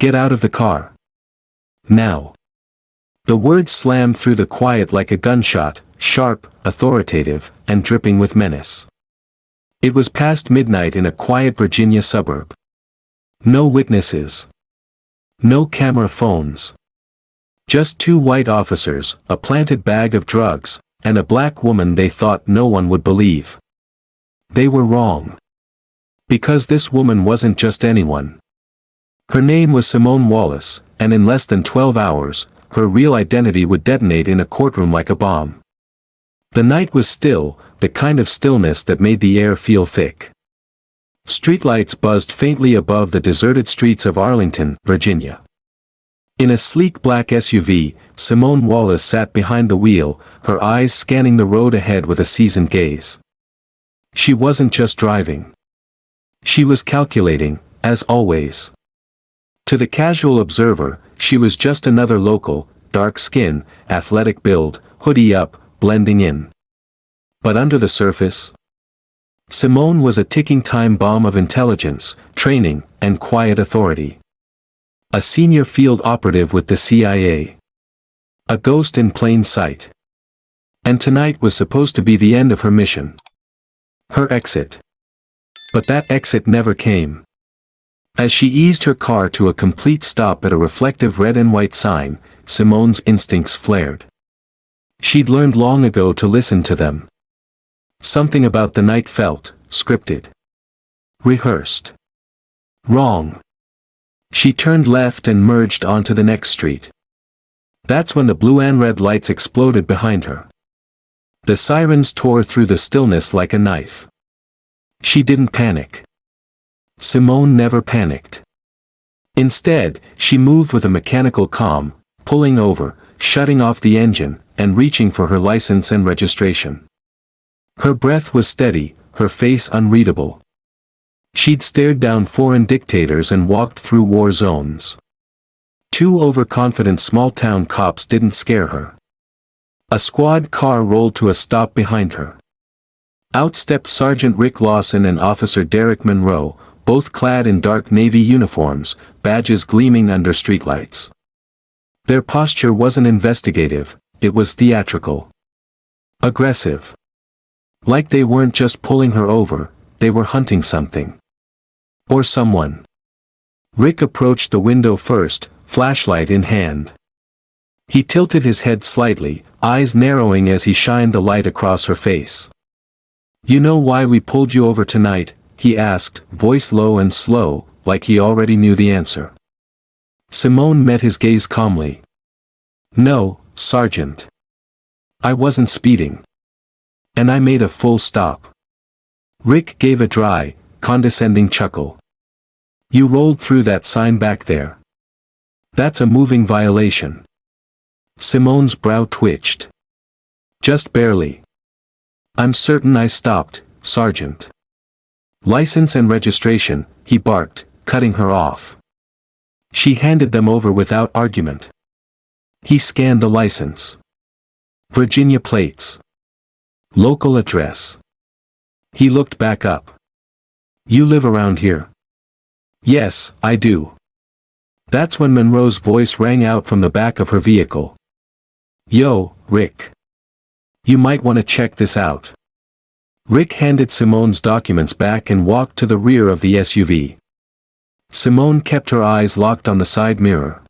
Get out of the car. Now. The words slammed through the quiet like a gunshot, sharp, authoritative, and dripping with menace. It was past midnight in a quiet Virginia suburb. No witnesses. No camera phones. Just two white officers, a planted bag of drugs, and a black woman they thought no one would believe. They were wrong. Because this woman wasn't just anyone. Her name was Simone Wallace, and in less than 12 hours, her real identity would detonate in a courtroom like a bomb. The night was still, the kind of stillness that made the air feel thick. Streetlights buzzed faintly above the deserted streets of Arlington, Virginia. In a sleek black SUV, Simone Wallace sat behind the wheel, her eyes scanning the road ahead with a seasoned gaze. She wasn't just driving. She was calculating, as always. To the casual observer, she was just another local, dark skin, athletic build, hoodie up, blending in. But under the surface, Simone was a ticking time bomb of intelligence, training, and quiet authority. A senior field operative with the CIA. A ghost in plain sight. And tonight was supposed to be the end of her mission. Her exit. But that exit never came. As she eased her car to a complete stop at a reflective red and white sign, Simone's instincts flared. She'd learned long ago to listen to them. Something about the night felt scripted. Rehearsed. Wrong. She turned left and merged onto the next street. That's when the blue and red lights exploded behind her. The sirens tore through the stillness like a knife. She didn't panic. Simone never panicked. Instead, she moved with a mechanical calm, pulling over, shutting off the engine, and reaching for her license and registration. Her breath was steady, her face unreadable. She'd stared down foreign dictators and walked through war zones. Two overconfident small-town cops didn't scare her. A squad car rolled to a stop behind her. Out stepped Sergeant Rick Lawson and Officer Derek Monroe, both clad in dark navy uniforms, badges gleaming under streetlights. Their posture wasn't investigative, it was theatrical. Aggressive. Like they weren't just pulling her over, they were hunting something. Or someone. Rick approached the window first, flashlight in hand. He tilted his head slightly, eyes narrowing as he shined the light across her face. "You know why we pulled you over tonight?" he asked, voice low and slow, like he already knew the answer. Simone met his gaze calmly. "No, Sergeant. I wasn't speeding. And I made a full stop." Rick gave a dry, condescending chuckle. "You rolled through that sign back there. That's a moving violation." Simone's brow twitched. "Just barely. I'm certain I stopped, Sergeant." "License and registration," he barked, cutting her off. She handed them over without argument. He scanned the license. Virginia plates. Local address. He looked back up. "You live around here?" "Yes, I do." That's when Monroe's voice rang out from the back of her vehicle. "Yo, Rick. You might want to check this out." Rick handed Simone's documents back and walked to the rear of the SUV. Simone kept her eyes locked on the side mirror.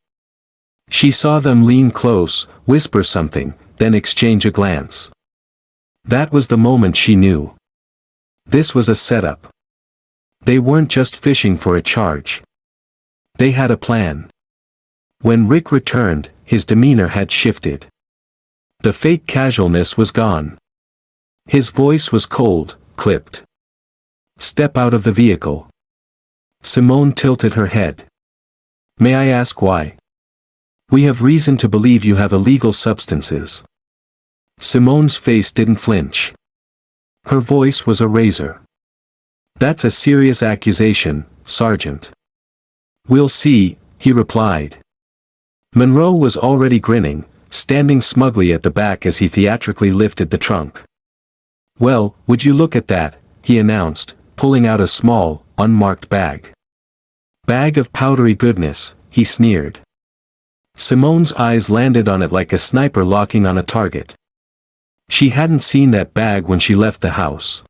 She saw them lean close, whisper something, then exchange a glance. That was the moment she knew. This was a setup. They weren't just fishing for a charge. They had a plan. When Rick returned, his demeanor had shifted. The fake casualness was gone. His voice was cold, clipped. "Step out of the vehicle." Simone tilted her head. "May I ask why?" "We have reason to believe you have illegal substances." Simone's face didn't flinch. Her voice was a razor. "That's a serious accusation, Sergeant." "We'll see," he replied. Monroe was already grinning, standing smugly at the back as he theatrically lifted the trunk. "Well, would you look at that," he announced, pulling out a small, unmarked bag. "Bag of powdery goodness," he sneered. Simone's eyes landed on it like a sniper locking on a target. She hadn't seen that bag when she left the house.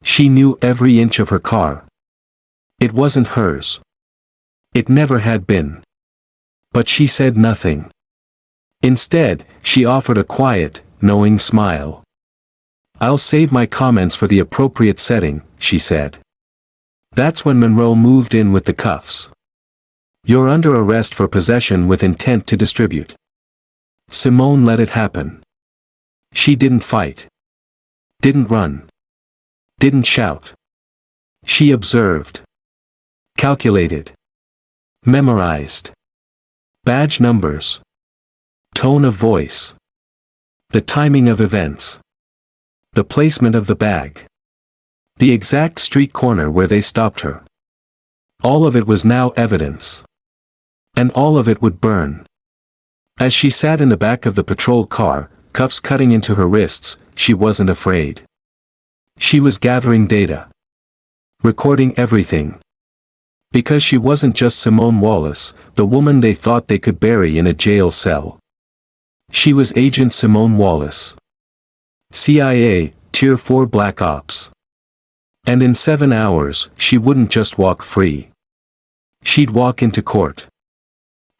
She knew every inch of her car. It wasn't hers. It never had been. But she said nothing. Instead, she offered a quiet, knowing smile. "I'll save my comments for the appropriate setting," she said. That's when Monroe moved in with the cuffs. "You're under arrest for possession with intent to distribute." Simone let it happen. She didn't fight. Didn't run. Didn't shout. She observed. Calculated. Memorized. Badge numbers. Tone of voice. The timing of events. The placement of the bag. The exact street corner where they stopped her. All of it was now evidence. And all of it would burn. As she sat in the back of the patrol car, cuffs cutting into her wrists, she wasn't afraid. She was gathering data. Recording everything. Because she wasn't just Simone Wallace, the woman they thought they could bury in a jail cell. She was Agent Simone Wallace. CIA, Tier 4 Black Ops. And in 7 hours, she wouldn't just walk free. She'd walk into court.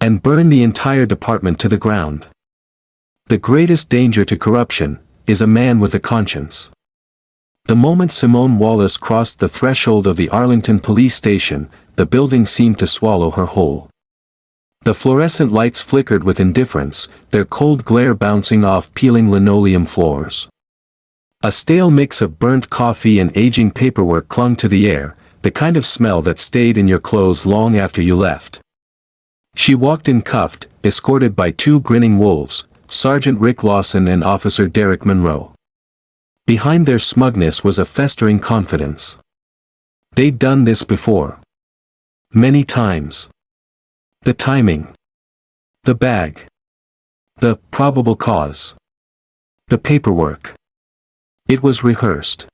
And burn the entire department to the ground. The greatest danger to corruption is a man with a conscience. The moment Simone Wallace crossed the threshold of the Arlington police station, the building seemed to swallow her whole. The fluorescent lights flickered with indifference, their cold glare bouncing off peeling linoleum floors. A stale mix of burnt coffee and aging paperwork clung to the air, the kind of smell that stayed in your clothes long after you left. She walked in cuffed, escorted by 2 grinning wolves, Sergeant Rick Lawson and Officer Derek Monroe. Behind their smugness was a festering confidence. They'd done this before. Many times. The timing. The bag. The probable cause. The paperwork. It was rehearsed.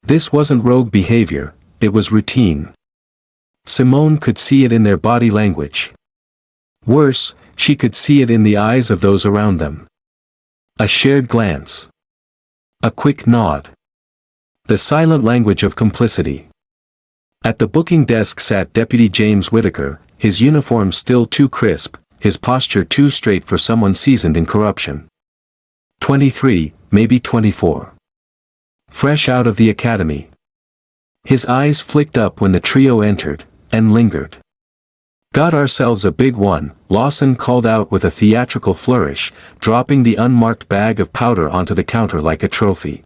This wasn't rogue behavior, it was routine. Simone could see it in their body language. Worse, she could see it in the eyes of those around them. A shared glance. A quick nod. The silent language of complicity. At the booking desk sat Deputy James Whitaker, his uniform still too crisp, his posture too straight for someone seasoned in corruption. 23, maybe 24. Fresh out of the academy. His eyes flicked up when the trio entered, and lingered. "Got ourselves a big one," Lawson called out with a theatrical flourish, dropping the unmarked bag of powder onto the counter like a trophy.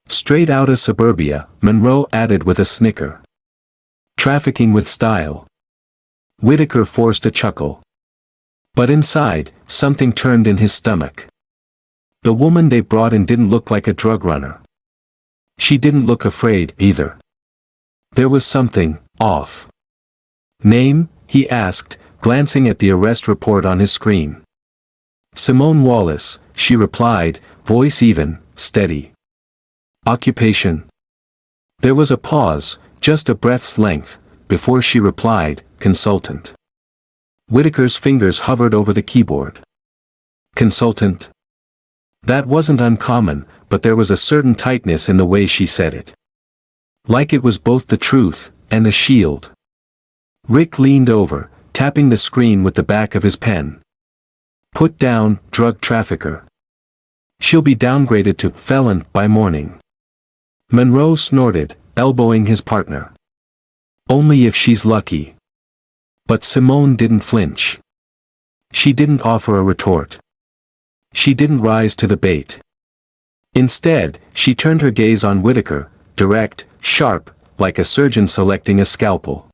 "Straight out of suburbia," Monroe added with a snicker. "Trafficking with style." Whitaker forced a chuckle. But inside, something turned in his stomach. The woman they brought in didn't look like a drug runner. She didn't look afraid, either. There was something off. "Name?" he asked, glancing at the arrest report on his screen. "Simone Wallace," she replied, voice even, steady. "Occupation?" There was a pause, just a breath's length, before she replied, "Consultant." Whitaker's fingers hovered over the keyboard. "Consultant?" That wasn't uncommon, but there was a certain tightness in the way she said it. Like it was both the truth, and a shield. Rick leaned over, tapping the screen with the back of his pen. "Put down, drug trafficker. She'll be downgraded to felon by morning." Monroe snorted, elbowing his partner. "Only if she's lucky." But Simone didn't flinch. She didn't offer a retort. She didn't rise to the bait. Instead, she turned her gaze on Whitaker, direct, sharp, like a surgeon selecting a scalpel.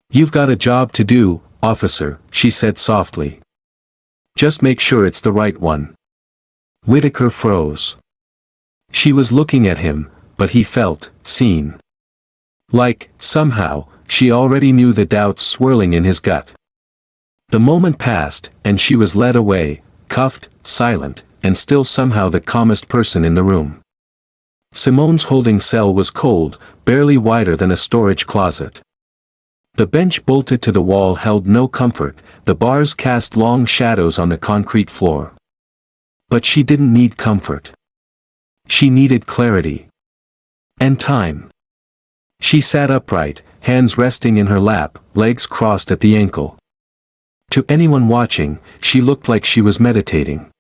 "You've got a job to do, officer," she said softly. "Just make sure it's the right one." Whitaker froze. She was looking at him, but he felt seen. Like, somehow, she already knew the doubts swirling in his gut. The moment passed, and she was led away, cuffed, silent, and still somehow the calmest person in the room. Simone's holding cell was cold, barely wider than a storage closet. The bench bolted to the wall held no comfort, the bars cast long shadows on the concrete floor. But she didn't need comfort. She needed clarity. And time. She sat upright, hands resting in her lap, legs crossed at the ankle. To anyone watching, she looked like she was meditating.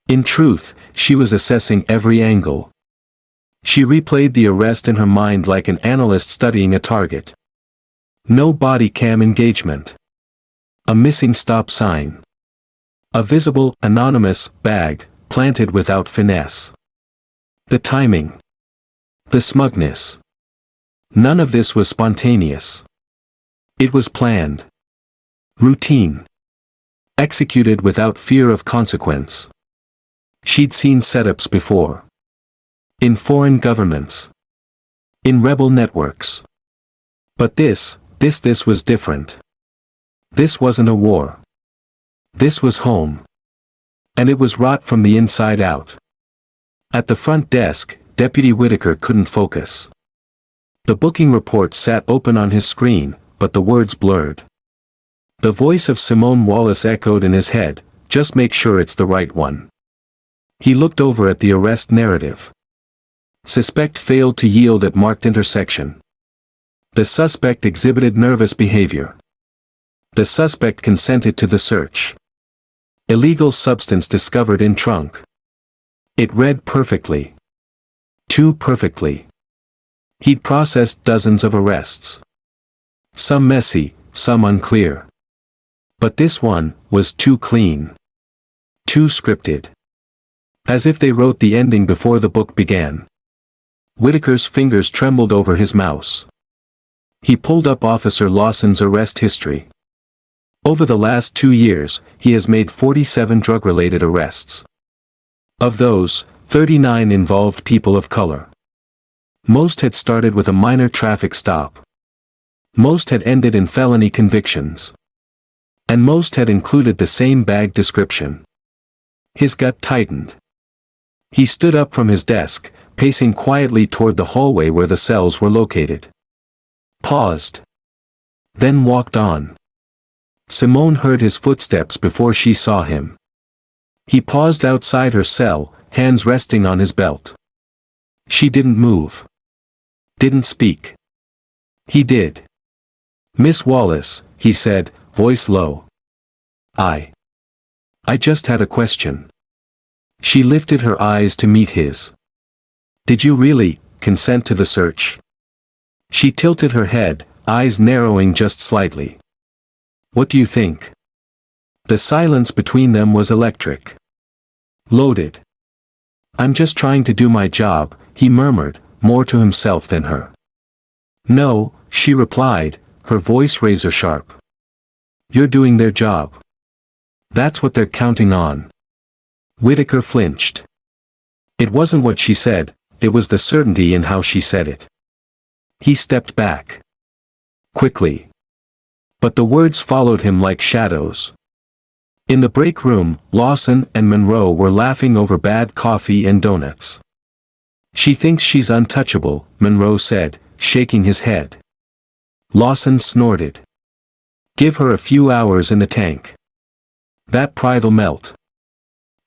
In truth, she was assessing every angle. She replayed the arrest in her mind like an analyst studying a target. No body cam engagement. A missing stop sign. A visible, anonymous bag, planted without finesse. The timing. The smugness. None of this was spontaneous. It was planned. Routine. Executed without fear of consequence. She'd seen setups before. In foreign governments. In rebel networks. But this was different. This wasn't a war. This was home. And it was rot from the inside out. At the front desk, Deputy Whitaker couldn't focus. The booking report sat open on his screen, but the words blurred. The voice of Simone Wallace echoed in his head, "Just make sure it's the right one." He looked over at the arrest narrative. Suspect failed to yield at marked intersection. The suspect exhibited nervous behavior. The suspect consented to the search. Illegal substance discovered in trunk. It read perfectly. Too perfectly. He'd processed dozens of arrests. Some messy, some unclear. But this one was too clean. Too scripted. As if they wrote the ending before the book began. Whitaker's fingers trembled over his mouse. He pulled up Officer Lawson's arrest history. Over the last 2 years, he has made 47 drug-related arrests. Of those, 39 involved people of color. Most had started with a minor traffic stop. Most had ended in felony convictions. And most had included the same bag description. His gut tightened. He stood up from his desk, pacing quietly toward the hallway where the cells were located. Paused. Then walked on. Simone heard his footsteps before she saw him. He paused outside her cell, hands resting on his belt. She didn't move. Didn't speak. He did. "Miss Wallace," he said, voice low. I just had a question." She lifted her eyes to meet his. "Did you really consent to the search?" She tilted her head, eyes narrowing just slightly. "What do you think?" The silence between them was electric. Loaded. "I'm just trying to do my job," he murmured, more to himself than her. "No," she replied, her voice razor sharp. "You're doing their job. That's what they're counting on." Whitaker flinched. It wasn't what she said, it was the certainty in how she said it. He stepped back. Quickly. But the words followed him like shadows. In the break room, Lawson and Monroe were laughing over bad coffee and donuts. "She thinks she's untouchable," Monroe said, shaking his head. Lawson snorted. "Give her a few hours in the tank. That pride'll melt."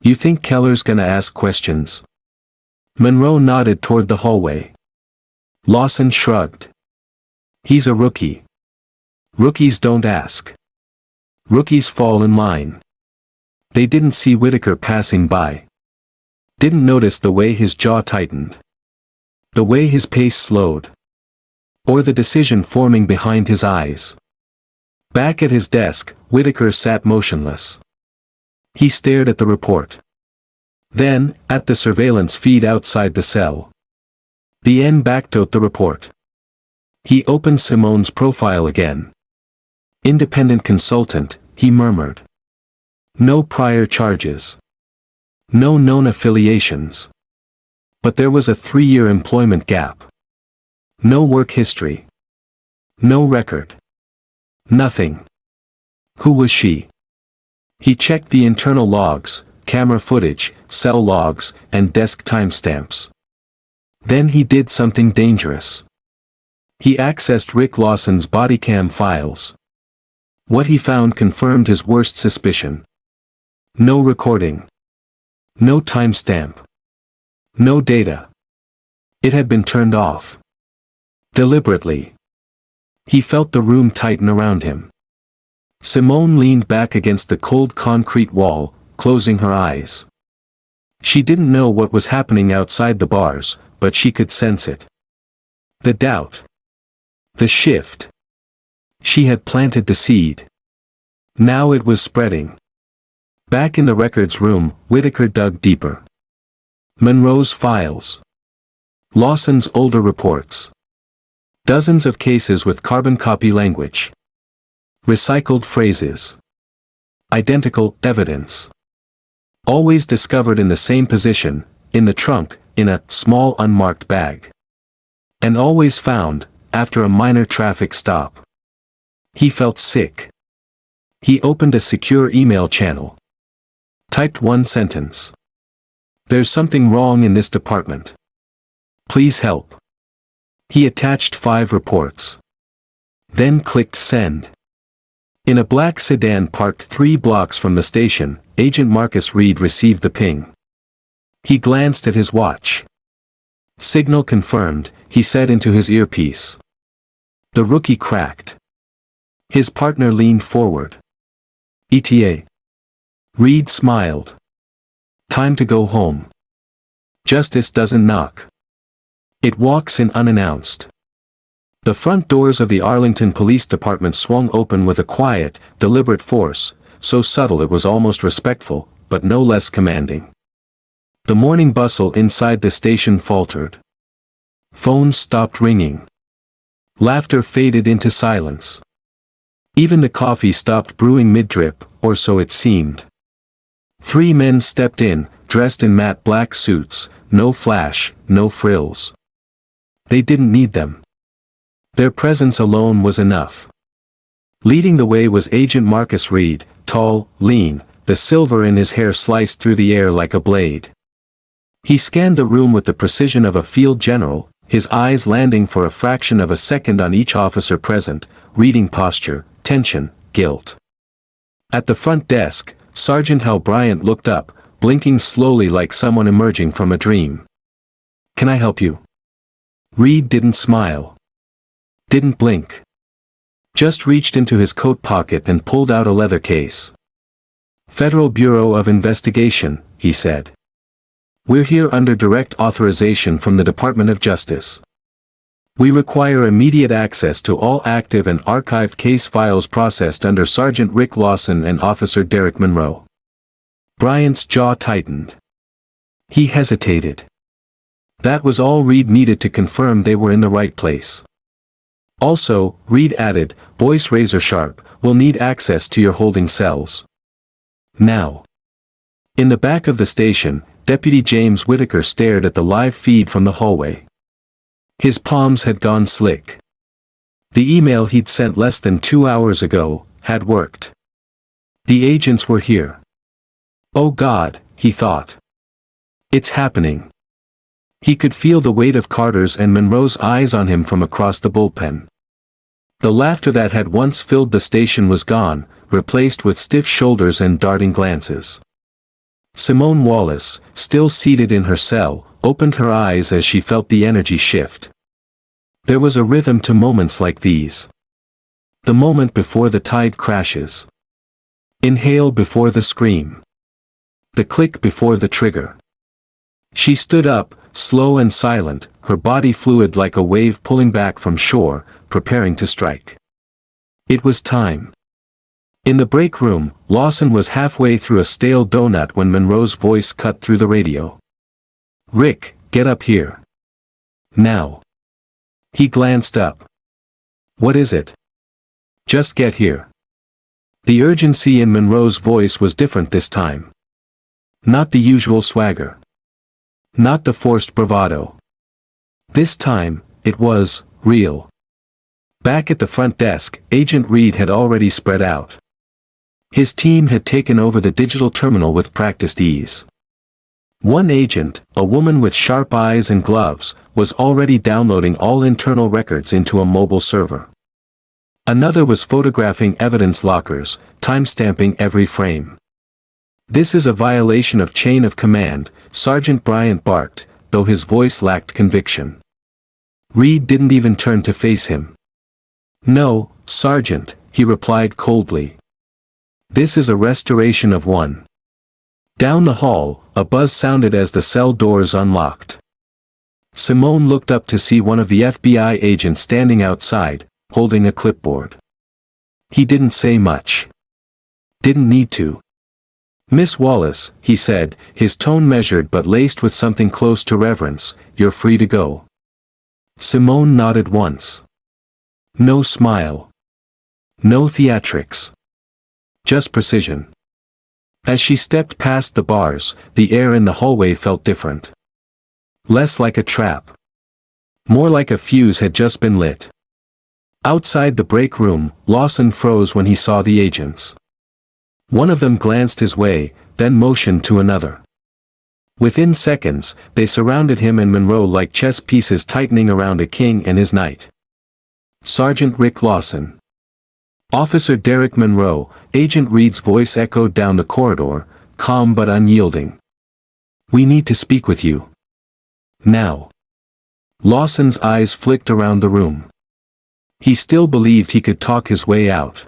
"You think Keller's gonna ask questions?" Monroe nodded toward the hallway. Lawson shrugged. "He's a rookie. Rookies don't ask. Rookies fall in line." They didn't see Whitaker passing by. Didn't notice the way his jaw tightened. The way his pace slowed. Or the decision forming behind his eyes. Back at his desk, Whitaker sat motionless. He stared at the report. Then, at the surveillance feed outside the cell. The N backed the report. He opened Simone's profile again. "Independent consultant," he murmured. No prior charges. No known affiliations. But there was a 3-year employment gap. No work history. No record. Nothing. Who was she? He checked the internal logs, camera footage, cell logs, and desk timestamps. Then he did something dangerous. He accessed Rick Lawson's bodycam files. What he found confirmed his worst suspicion. No recording. No timestamp. No data. It had been turned off. Deliberately. He felt the room tighten around him. Simone leaned back against the cold concrete wall, closing her eyes. She didn't know what was happening outside the bars, but she could sense it. The doubt. The shift. She had planted the seed. Now it was spreading. Back in the records room, Whitaker dug deeper. Monroe's files. Lawson's older reports. Dozens of cases with carbon copy language. Recycled phrases. Identical evidence. Always discovered in the same position, in the trunk, in a small unmarked bag. And always found, after a minor traffic stop. He felt sick. He opened a secure email channel. Typed one sentence. There's something wrong in this department. Please help. He attached 5 reports. Then clicked send. In a black sedan parked 3 blocks from the station, Agent Marcus Reed received the ping. He glanced at his watch. Signal confirmed, he said into his earpiece. The rookie cracked. His partner leaned forward. ETA. Reed smiled. Time to go home. Justice doesn't knock. It walks in unannounced. The front doors of the Arlington Police Department swung open with a quiet, deliberate force, so subtle it was almost respectful, but no less commanding. The morning bustle inside the station faltered. Phones stopped ringing. Laughter faded into silence. Even the coffee stopped brewing mid-drip, or so it seemed. 3 men stepped in, dressed in matte black suits, no flash, no frills. They didn't need them. Their presence alone was enough. Leading the way was Agent Marcus Reed, tall, lean, the silver in his hair sliced through the air like a blade. He scanned the room with the precision of a field general, his eyes landing for a fraction of a second on each officer present, reading posture, tension, guilt. At the front desk, Sergeant Hal Bryant looked up, blinking slowly like someone emerging from a dream. Can I help you? Reed didn't smile. Didn't blink. Just reached into his coat pocket and pulled out a leather case. Federal Bureau of Investigation, he said. We're here under direct authorization from the Department of Justice. We require immediate access to all active and archived case files processed under Sergeant Rick Lawson and Officer Derek Monroe. Bryant's jaw tightened. He hesitated. That was all Reed needed to confirm they were in the right place. Also, Reed added, voice razor sharp, we'll need access to your holding cells. Now. In the back of the station, Deputy James Whitaker stared at the live feed from the hallway. His palms had gone slick. The email he'd sent less than 2 hours ago had worked. The agents were here. Oh God, he thought. It's happening. He could feel the weight of Carter's and Monroe's eyes on him from across the bullpen. The laughter that had once filled the station was gone, replaced with stiff shoulders and darting glances. Simone Wallace, still seated in her cell, opened her eyes as she felt the energy shift. There was a rhythm to moments like these. The moment before the tide crashes. Inhale before the scream. The click before the trigger. She stood up, slow and silent, her body fluid like a wave pulling back from shore, preparing to strike. It was time. In the break room, Lawson was halfway through a stale donut when Monroe's voice cut through the radio. Rick, get up here. Now. He glanced up. What is it? Just get here. The urgency in Monroe's voice was different this time. Not the usual swagger. Not the forced bravado. This time, it was real. Back at the front desk, Agent Reed had already spread out. His team had taken over the digital terminal with practiced ease. One agent, a woman with sharp eyes and gloves, was already downloading all internal records into a mobile server. Another was photographing evidence lockers, timestamping every frame. "This is a violation of chain of command," Sergeant Bryant barked, though his voice lacked conviction. Reed didn't even turn to face him. "No, Sergeant," he replied coldly. "This is a restoration of one." Down the hall, a buzz sounded as the cell doors unlocked. Simone looked up to see one of the FBI agents standing outside, holding a clipboard. He didn't say much. Didn't need to. "Miss Wallace," he said, his tone measured but laced with something close to reverence, "you're free to go." Simone nodded once. No smile. No theatrics. Just precision. As she stepped past the bars, the air in the hallway felt different. Less like a trap. More like a fuse had just been lit. Outside the break room, Lawson froze when he saw the agents. One of them glanced his way, then motioned to another. Within seconds, they surrounded him and Monroe like chess pieces tightening around a king and his knight. "Sergeant Rick Lawson." "Officer Derek Monroe," Agent Reed's voice echoed down the corridor, calm but unyielding. "We need to speak with you. Now." Lawson's eyes flicked around the room. He still believed he could talk his way out.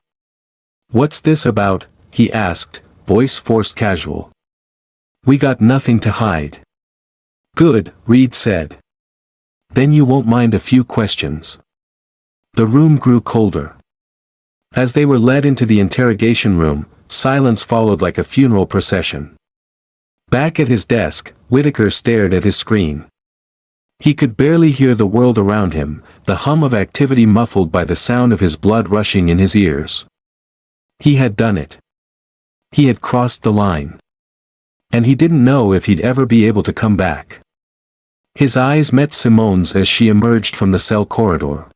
"What's this about?" he asked, voice forced casual. "We got nothing to hide." "Good," Reed said. "Then you won't mind a few questions." The room grew colder. As they were led into the interrogation room, silence followed like a funeral procession. Back at his desk, Whitaker stared at his screen. He could barely hear the world around him, the hum of activity muffled by the sound of his blood rushing in his ears. He had done it. He had crossed the line. And he didn't know if he'd ever be able to come back. His eyes met Simone's as she emerged from the cell corridor.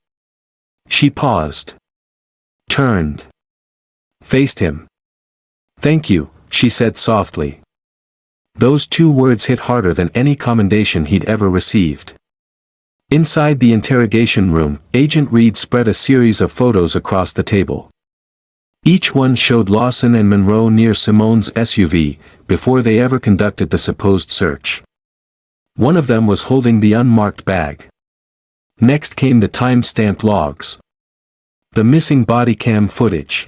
She paused. Turned. Faced him. "Thank you," she said softly. Those two words hit harder than any commendation he'd ever received. Inside the interrogation room, Agent Reed spread a series of photos across the table. Each one showed Lawson and Monroe near Simone's SUV, before they ever conducted the supposed search. One of them was holding the unmarked bag. Next came the time-stamped logs. The missing body cam footage.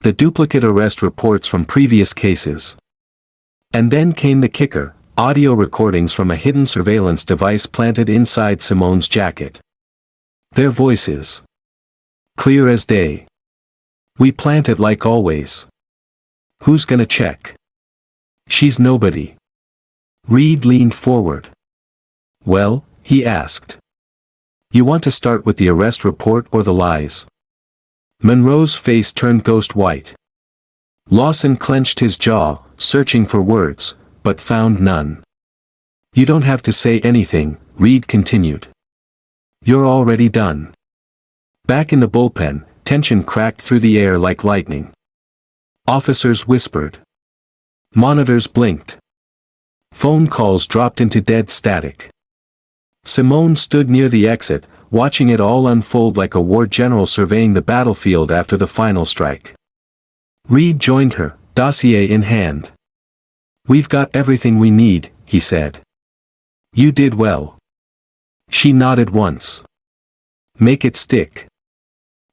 The duplicate arrest reports from previous cases. And then came the kicker, audio recordings from a hidden surveillance device planted inside Simone's jacket. Their voices. Clear as day. "We plant it like always. Who's gonna check?" "She's nobody." Reed leaned forward. "Well," he asked. "You want to start with the arrest report or the lies?" Monroe's face turned ghost white. Lawson clenched his jaw, searching for words, but found none. "You don't have to say anything," Reed continued. "You're already done." Back in the bullpen, tension cracked through the air like lightning. Officers whispered. Monitors blinked. Phone calls dropped into dead static. Simone stood near the exit, watching it all unfold like a war general surveying the battlefield after the final strike. Reed joined her, dossier in hand. "We've got everything we need," he said. "You did well." She nodded once. "Make it stick."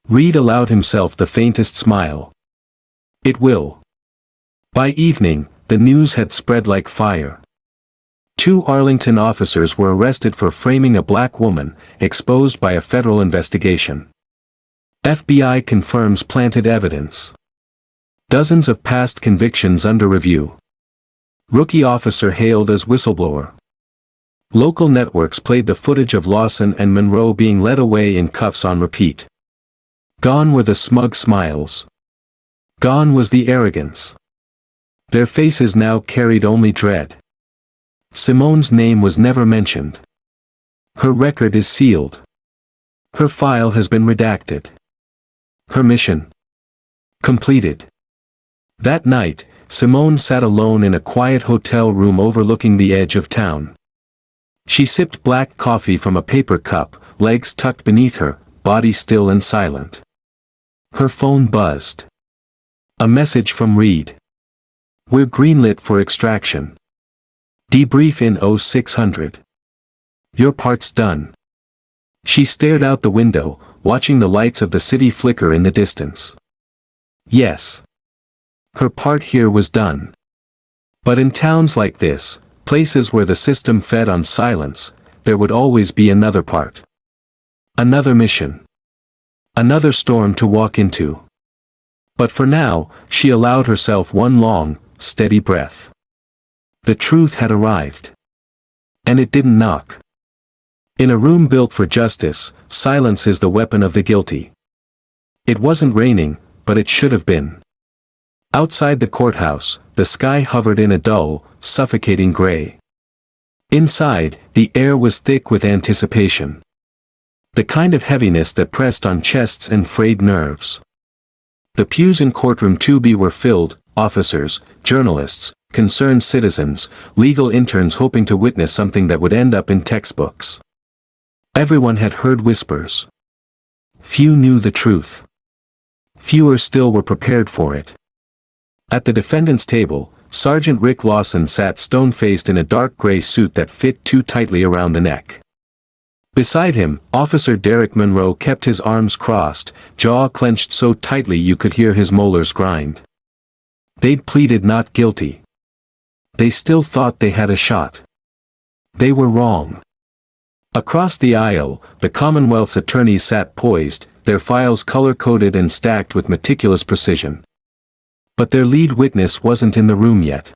Reed allowed himself the faintest smile. "It will." By evening, the news had spread like fire. 2 Arlington officers were arrested for framing a black woman, exposed by a federal investigation. FBI confirms planted evidence. Dozens of past convictions under review. Rookie officer hailed as whistleblower. Local networks played the footage of Lawson and Monroe being led away in cuffs on repeat. Gone were the smug smiles. Gone was the arrogance. Their faces now carried only dread. Simone's name was never mentioned. Her record is sealed. Her file has been redacted. Her mission completed. That night, Simone sat alone in a quiet hotel room overlooking the edge of town. She sipped black coffee from a paper cup, legs tucked beneath her, body still and silent. Her phone buzzed. A message from Reed. "We're greenlit for extraction. Debrief in 0600. Your part's done." She stared out the window, watching the lights of the city flicker in the distance. Yes. Her part here was done. But in towns like this, places where the system fed on silence, there would always be another part. Another mission. Another storm to walk into. But for now, she allowed herself one long, steady breath. The truth had arrived. And it didn't knock. In a room built for justice, silence is the weapon of the guilty. It wasn't raining, but it should have been. Outside the courthouse, the sky hovered in a dull, suffocating gray. Inside, the air was thick with anticipation. The kind of heaviness that pressed on chests and frayed nerves. The pews in courtroom 2B were filled, officers, journalists, concerned citizens, legal interns hoping to witness something that would end up in textbooks. Everyone had heard whispers. Few knew the truth. Fewer still were prepared for it. At the defendant's table, Sergeant Rick Lawson sat stone-faced in a dark gray suit that fit too tightly around the neck. Beside him, Officer Derek Monroe kept his arms crossed, jaw clenched so tightly you could hear his molars grind. They'd pleaded not guilty. They still thought they had a shot. They were wrong. Across the aisle, the Commonwealth's attorneys sat poised, their files color-coded and stacked with meticulous precision. But their lead witness wasn't in the room yet.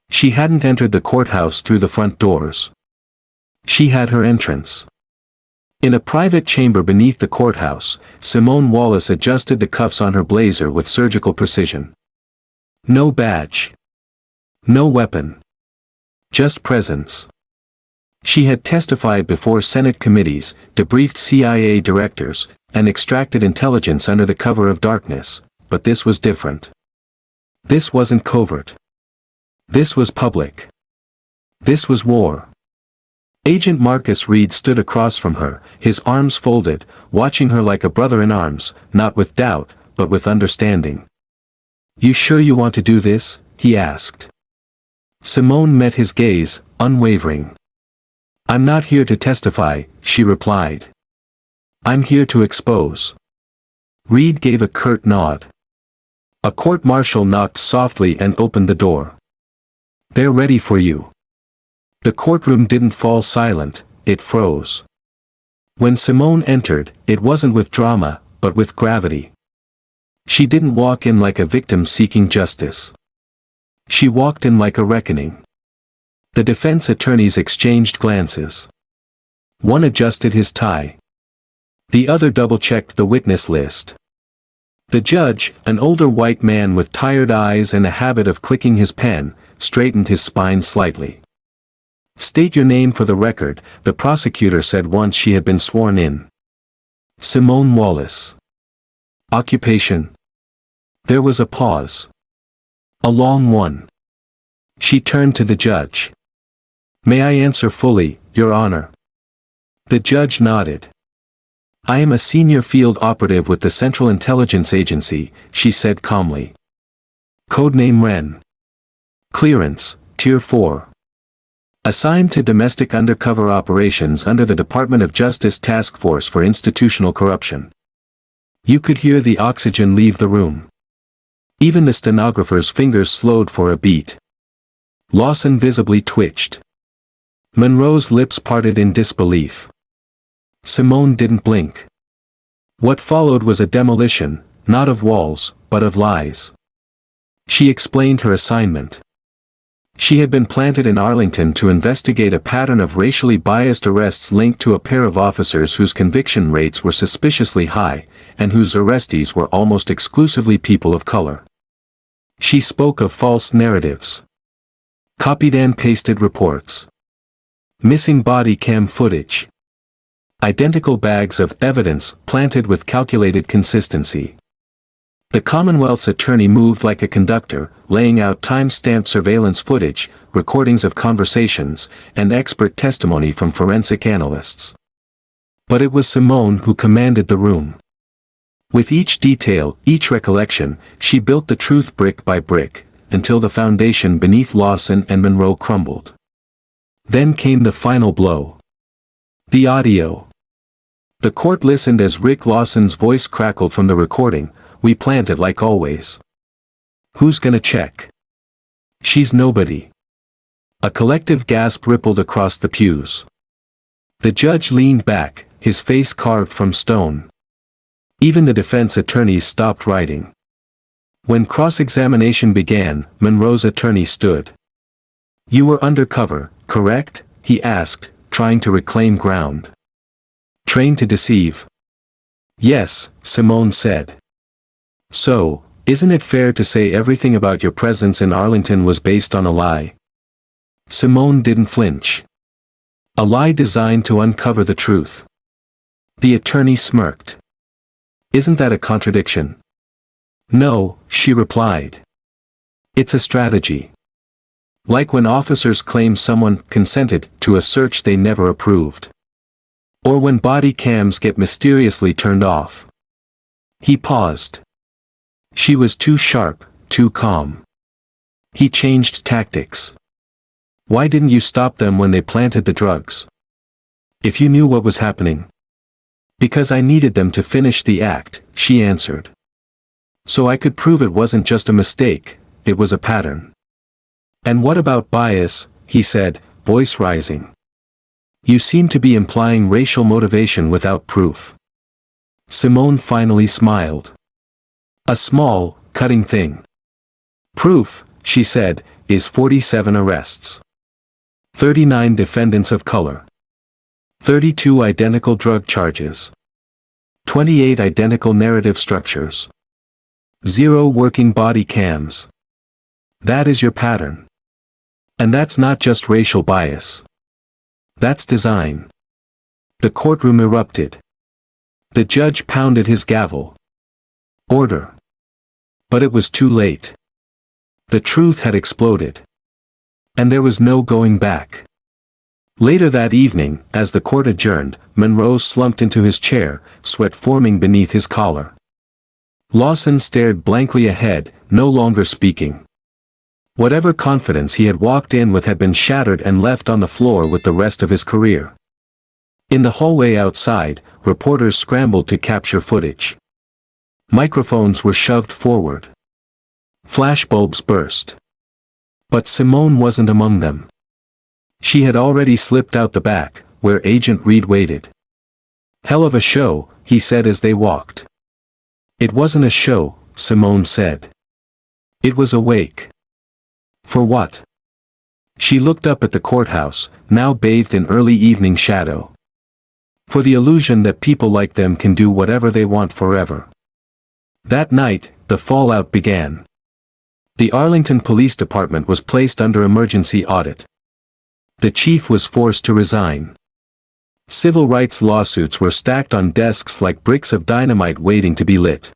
She hadn't entered the courthouse through the front doors. She had her entrance. In a private chamber beneath the courthouse, Simone Wallace adjusted the cuffs on her blazer with surgical precision. No badge. No weapon. Just presence. She had testified before Senate committees, debriefed CIA directors, and extracted intelligence under the cover of darkness, but this was different. This wasn't covert. This was public. This was war. Agent Marcus Reed stood across from her, his arms folded, watching her like a brother in arms, not with doubt, but with understanding. "You sure you want to do this?" he asked. Simone met his gaze, unwavering. "I'm not here to testify," she replied. "I'm here to expose." Reed gave a curt nod. A court-martial knocked softly and opened the door. "They're ready for you." The courtroom didn't fall silent, it froze. When Simone entered, it wasn't with drama, but with gravity. She didn't walk in like a victim seeking justice. She walked in like a reckoning. The defense attorneys exchanged glances. One adjusted his tie. The other double-checked the witness list. The judge, an older white man with tired eyes and a habit of clicking his pen, straightened his spine slightly. "State your name for the record," the prosecutor said once she had been sworn in. "Simone Wallace." "Occupation?" There was a pause. A long one. She turned to the judge. "May I answer fully, Your Honor?" The judge nodded. "I am a senior field operative with the Central Intelligence Agency," she said calmly. "Codename Wren. Clearance, Tier 4. Assigned to domestic undercover operations under the Department of Justice Task Force for Institutional Corruption." You could hear the oxygen leave the room. Even the stenographer's fingers slowed for a beat. Lawson visibly twitched. Monroe's lips parted in disbelief. Simone didn't blink. What followed was a demolition, not of walls, but of lies. She explained her assignment. She had been planted in Arlington to investigate a pattern of racially biased arrests linked to a pair of officers whose conviction rates were suspiciously high, and whose arrestees were almost exclusively people of color. She spoke of false narratives. Copied and pasted reports. Missing body cam footage. Identical bags of evidence planted with calculated consistency. The Commonwealth's attorney moved like a conductor, laying out time-stamped surveillance footage, recordings of conversations, and expert testimony from forensic analysts. But it was Simone who commanded the room. With each detail, each recollection, she built the truth brick by brick, until the foundation beneath Lawson and Monroe crumbled. Then came the final blow. The audio. The court listened as Rick Lawson's voice crackled from the recording. "We planned it like always. Who's gonna check? She's nobody." A collective gasp rippled across the pews. The judge leaned back, his face carved from stone. Even the defense attorneys stopped writing. When cross-examination began, Monroe's attorney stood. "You were undercover, correct?" he asked, trying to reclaim ground. "Trained to deceive?" "Yes," Simone said. "So, isn't it fair to say everything about your presence in Arlington was based on a lie?" Simone didn't flinch. "A lie designed to uncover the truth." The attorney smirked. "Isn't that a contradiction?" "No," she replied. "It's a strategy. Like when officers claim someone consented to a search they never approved. Or when body cams get mysteriously turned off." He paused. She was too sharp, too calm. He changed tactics. "Why didn't you stop them when they planted the drugs? If you knew what was happening?" "Because I needed them to finish the act," she answered. "So I could prove it wasn't just a mistake, it was a pattern." "And what about bias?" he said, voice rising. "You seem to be implying racial motivation without proof." Simone finally smiled. "A small, cutting thing. Proof," she said, "is 47 arrests. 39 defendants of color. 32 identical drug charges. 28 identical narrative structures. 0 working body cams. That is your pattern. And that's not just racial bias. That's design." The courtroom erupted. The judge pounded his gavel. "Order." But it was too late. The truth had exploded. And there was no going back. Later that evening, as the court adjourned, Monroe slumped into his chair, sweat forming beneath his collar. Lawson stared blankly ahead, no longer speaking. Whatever confidence he had walked in with had been shattered and left on the floor with the rest of his career. In the hallway outside, reporters scrambled to capture footage. Microphones were shoved forward. Flashbulbs burst. But Simone wasn't among them. She had already slipped out the back, where Agent Reed waited. "Hell of a show," he said as they walked. "It wasn't a show," Simone said. "It was a wake." "For what?" She looked up at the courthouse, now bathed in early evening shadow. "For the illusion that people like them can do whatever they want forever." That night, the fallout began. The Arlington Police Department was placed under emergency audit. The chief was forced to resign. Civil rights lawsuits were stacked on desks like bricks of dynamite waiting to be lit.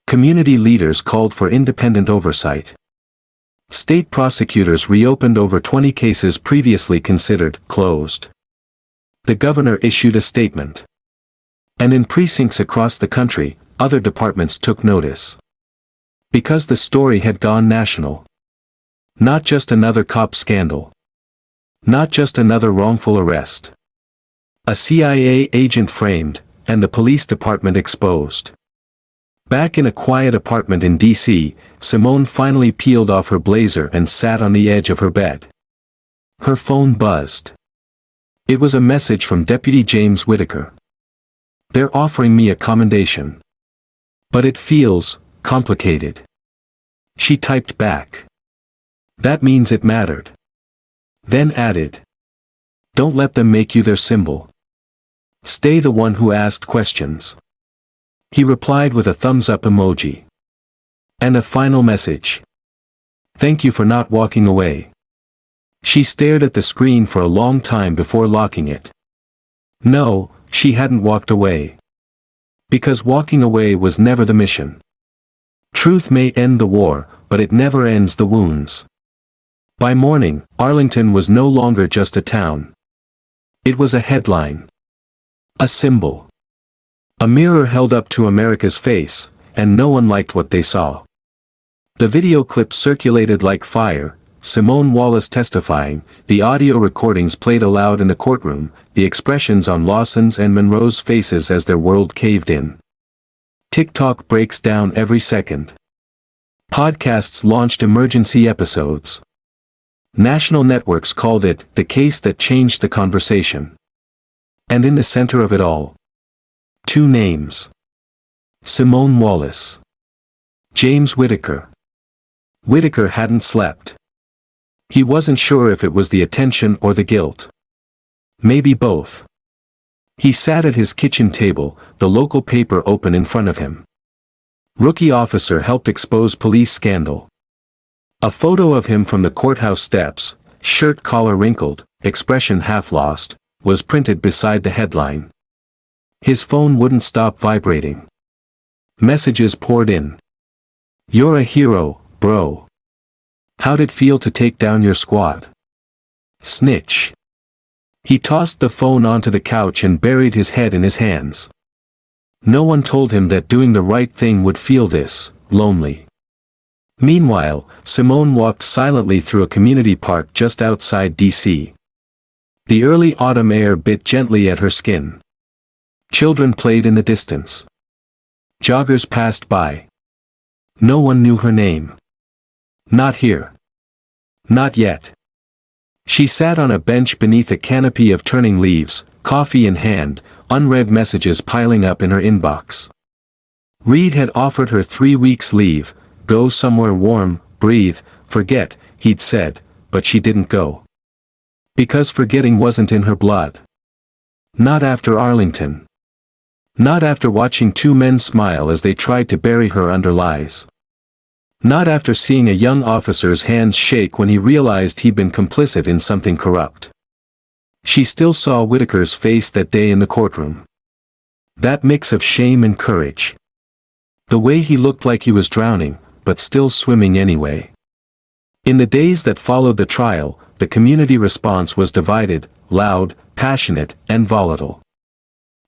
Community leaders called for independent oversight. State prosecutors reopened over 20 cases previously considered closed. The governor issued a statement. And in precincts across the country, other departments took notice. Because the story had gone national. Not just another cop scandal. Not just another wrongful arrest. A CIA agent framed, and the police department exposed. Back in a quiet apartment in D.C., Simone finally peeled off her blazer and sat on the edge of her bed. Her phone buzzed. It was a message from Deputy James Whitaker. "They're offering me a commendation. But it feels complicated." She typed back. "That means it mattered." Then added. "Don't let them make you their symbol. Stay the one who asked questions." He replied with a thumbs up emoji. And a final message. "Thank you for not walking away." She stared at the screen for a long time before locking it. No, she hadn't walked away. Because walking away was never the mission. Truth may end the war, but it never ends the wounds. By morning, Arlington was no longer just a town. It was a headline. A symbol. A mirror held up to America's face, and no one liked what they saw. The video clip circulated like fire, Simone Wallace testifying, the audio recordings played aloud in the courtroom, the expressions on Lawson's and Monroe's faces as their world caved in. TikTok breaks down every second. Podcasts launched emergency episodes. National networks called it the case that changed the conversation. And in the center of it all, two names. Simone Wallace. James Whitaker. Whitaker hadn't slept. He wasn't sure if it was the attention or the guilt. Maybe both. He sat at his kitchen table, the local paper open in front of him. Rookie officer helped expose police scandal. A photo of him from the courthouse steps, shirt collar wrinkled, expression half lost, was printed beside the headline. His phone wouldn't stop vibrating. Messages poured in. "You're a hero, bro. How'd it feel to take down your squad? Snitch." He tossed the phone onto the couch and buried his head in his hands. No one told him that doing the right thing would feel this lonely. Meanwhile, Simone walked silently through a community park just outside D.C. The early autumn air bit gently at her skin. Children played in the distance. Joggers passed by. No one knew her name. Not here. Not yet. She sat on a bench beneath a canopy of turning leaves, coffee in hand, unread messages piling up in her inbox. Reed had offered her 3 weeks leave, go somewhere warm, breathe, forget, he'd said, but she didn't go. Because forgetting wasn't in her blood. Not after Arlington. Not after watching two men smile as they tried to bury her under lies. Not after seeing a young officer's hands shake when he realized he'd been complicit in something corrupt. She still saw Whitaker's face that day in the courtroom. That mix of shame and courage. The way he looked like he was drowning, but still swimming anyway. In the days that followed the trial, the community response was divided, loud, passionate, and volatile.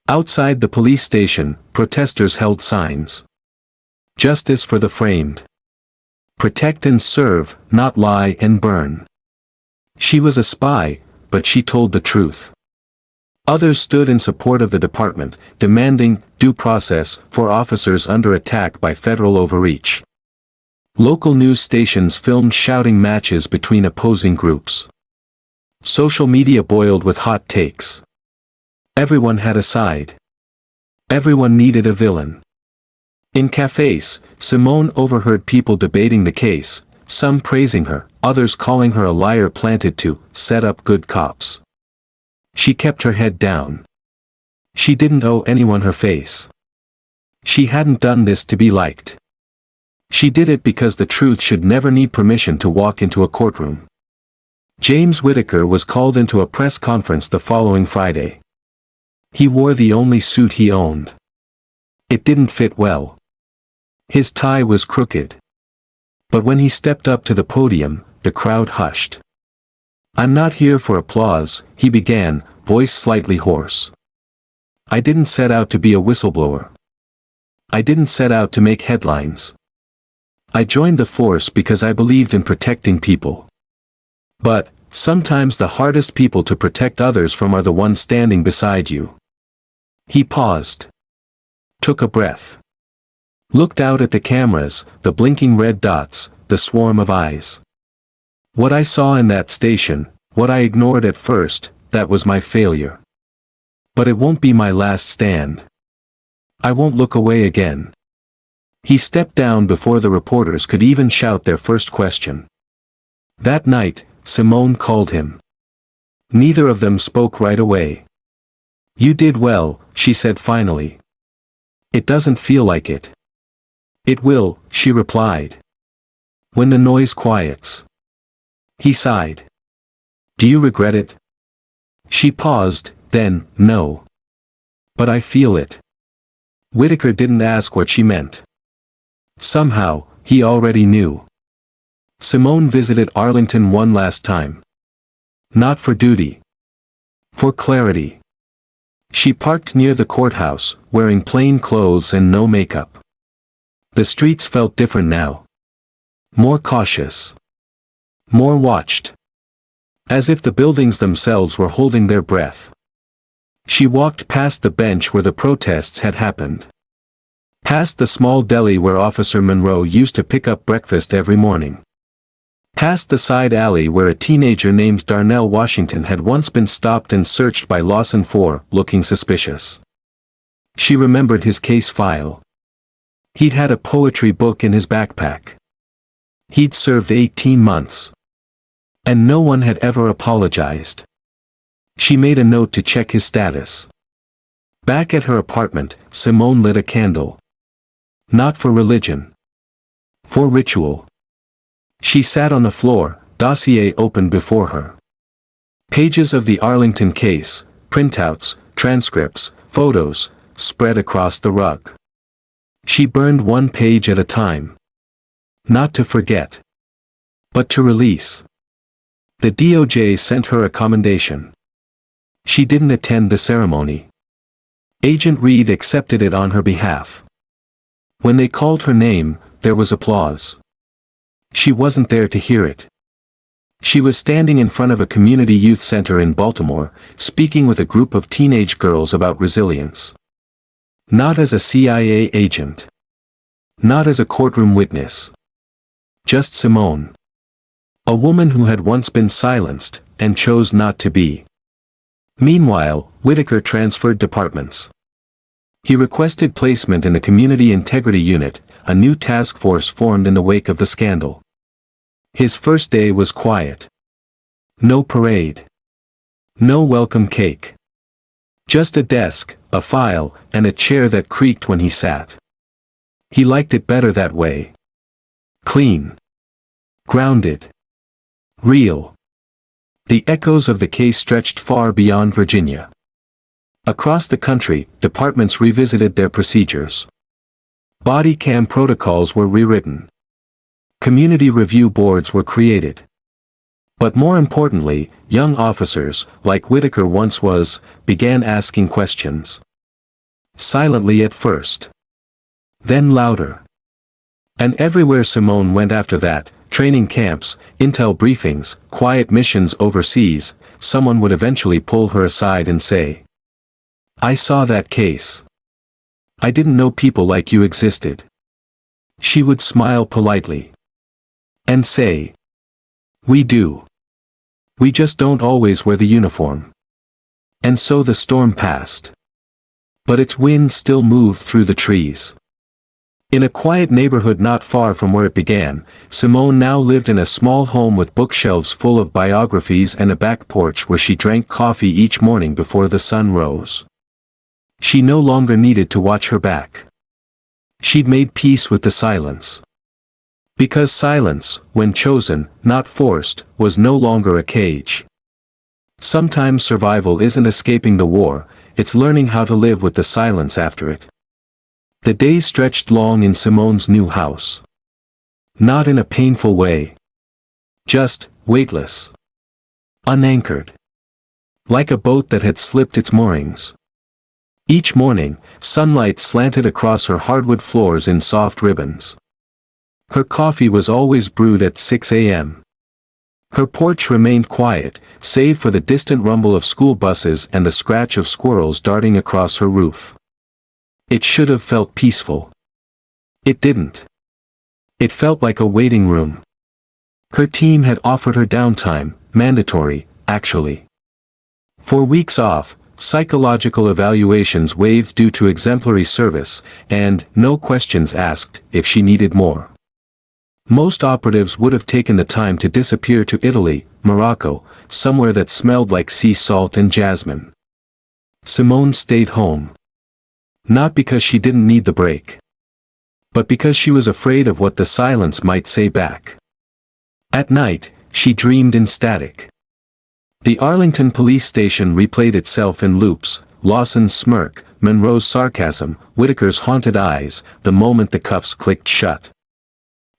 Outside the police station, protesters held signs. Justice for the framed. Protect and serve, not lie and burn. She was a spy, but she told the truth. Others stood in support of the department, demanding due process for officers under attack by federal overreach. Local news stations filmed shouting matches between opposing groups. Social media boiled with hot takes. Everyone had a side. Everyone needed a villain. In cafes, Simone overheard people debating the case, some praising her, others calling her a liar planted to set up good cops. She kept her head down. She didn't owe anyone her face. She hadn't done this to be liked. She did it because the truth should never need permission to walk into a courtroom. James Whitaker was called into a press conference the following Friday. He wore the only suit he owned. It didn't fit well. His tie was crooked. But when he stepped up to the podium, the crowd hushed. "I'm not here for applause," he began, voice slightly hoarse. "I didn't set out to be a whistleblower. I didn't set out to make headlines. I joined the force because I believed in protecting people. But, sometimes the hardest people to protect others from are the ones standing beside you." He paused. Took a breath. Looked out at the cameras, the blinking red dots, the swarm of eyes. "What I saw in that station, what I ignored at first, that was my failure. But it won't be my last stand. I won't look away again." He stepped down before the reporters could even shout their first question. That night, Simone called him. Neither of them spoke right away. "You did well," she said finally. "It doesn't feel like it." "It will," she replied. "When the noise quiets." He sighed. "Do you regret it?" She paused, then, "No. But I feel it." Whitaker didn't ask what she meant. Somehow, he already knew. Simone visited Arlington one last time. Not for duty. For clarity. She parked near the courthouse, wearing plain clothes and no makeup. The streets felt different now. More cautious. More watched. As if the buildings themselves were holding their breath. She walked past the bench where the protests had happened. Past the small deli where Officer Monroe used to pick up breakfast every morning. Past the side alley where a teenager named Darnell Washington had once been stopped and searched by Lawson for looking suspicious. She remembered his case file. He'd had a poetry book in his backpack. He'd served 18 months. And no one had ever apologized. She made a note to check his status. Back at her apartment, Simone lit a candle. Not for religion. For ritual. She sat on the floor, dossier open before her. Pages of the Arlington case, printouts, transcripts, photos, spread across the rug. She burned one page at a time. Not to forget. But to release. The DOJ sent her a commendation. She didn't attend the ceremony. Agent Reed accepted it on her behalf. When they called her name, there was applause. She wasn't there to hear it. She was standing in front of a community youth center in Baltimore, speaking with a group of teenage girls about resilience. Not as a CIA agent. Not as a courtroom witness. Just Simone. A woman who had once been silenced, and chose not to be. Meanwhile, Whitaker transferred departments. He requested placement in the Community Integrity Unit, a new task force formed in the wake of the scandal. His first day was quiet. No parade. No welcome cake. Just a desk, a file, and a chair that creaked when he sat. He liked it better that way. Clean. Grounded. Real. The echoes of the case stretched far beyond Virginia. Across the country, departments revisited their procedures. Body cam protocols were rewritten. Community review boards were created. But more importantly, young officers, like Whitaker once was, began asking questions. Silently at first. Then louder. And everywhere Simone went after that, training camps, intel briefings, quiet missions overseas, someone would eventually pull her aside and say, "I saw that case. I didn't know people like you existed." She would smile politely. And say, "We do. We just don't always wear the uniform." And so the storm passed. But its wind still moved through the trees. In a quiet neighborhood not far from where it began, Simone now lived in a small home with bookshelves full of biographies and a back porch where she drank coffee each morning before the sun rose. She no longer needed to watch her back. She'd made peace with the silence. Because silence, when chosen, not forced, was no longer a cage. Sometimes survival isn't escaping the war, it's learning how to live with the silence after it. The days stretched long in Simone's new house. Not in a painful way. Just, weightless. Unanchored. Like a boat that had slipped its moorings. Each morning, sunlight slanted across her hardwood floors in soft ribbons. Her coffee was always brewed at 6 a.m. Her porch remained quiet, save for the distant rumble of school buses and the scratch of squirrels darting across her roof. It should have felt peaceful. It didn't. It felt like a waiting room. Her team had offered her downtime, mandatory, actually. For weeks off, psychological evaluations waived due to exemplary service, and, no questions asked, if she needed more. Most operatives would have taken the time to disappear to Italy, Morocco, somewhere that smelled like sea salt and jasmine. Simone stayed home. Not because she didn't need the break. But because she was afraid of what the silence might say back. At night, she dreamed in static. The Arlington police station replayed itself in loops, Lawson's smirk, Monroe's sarcasm, Whitaker's haunted eyes, the moment the cuffs clicked shut.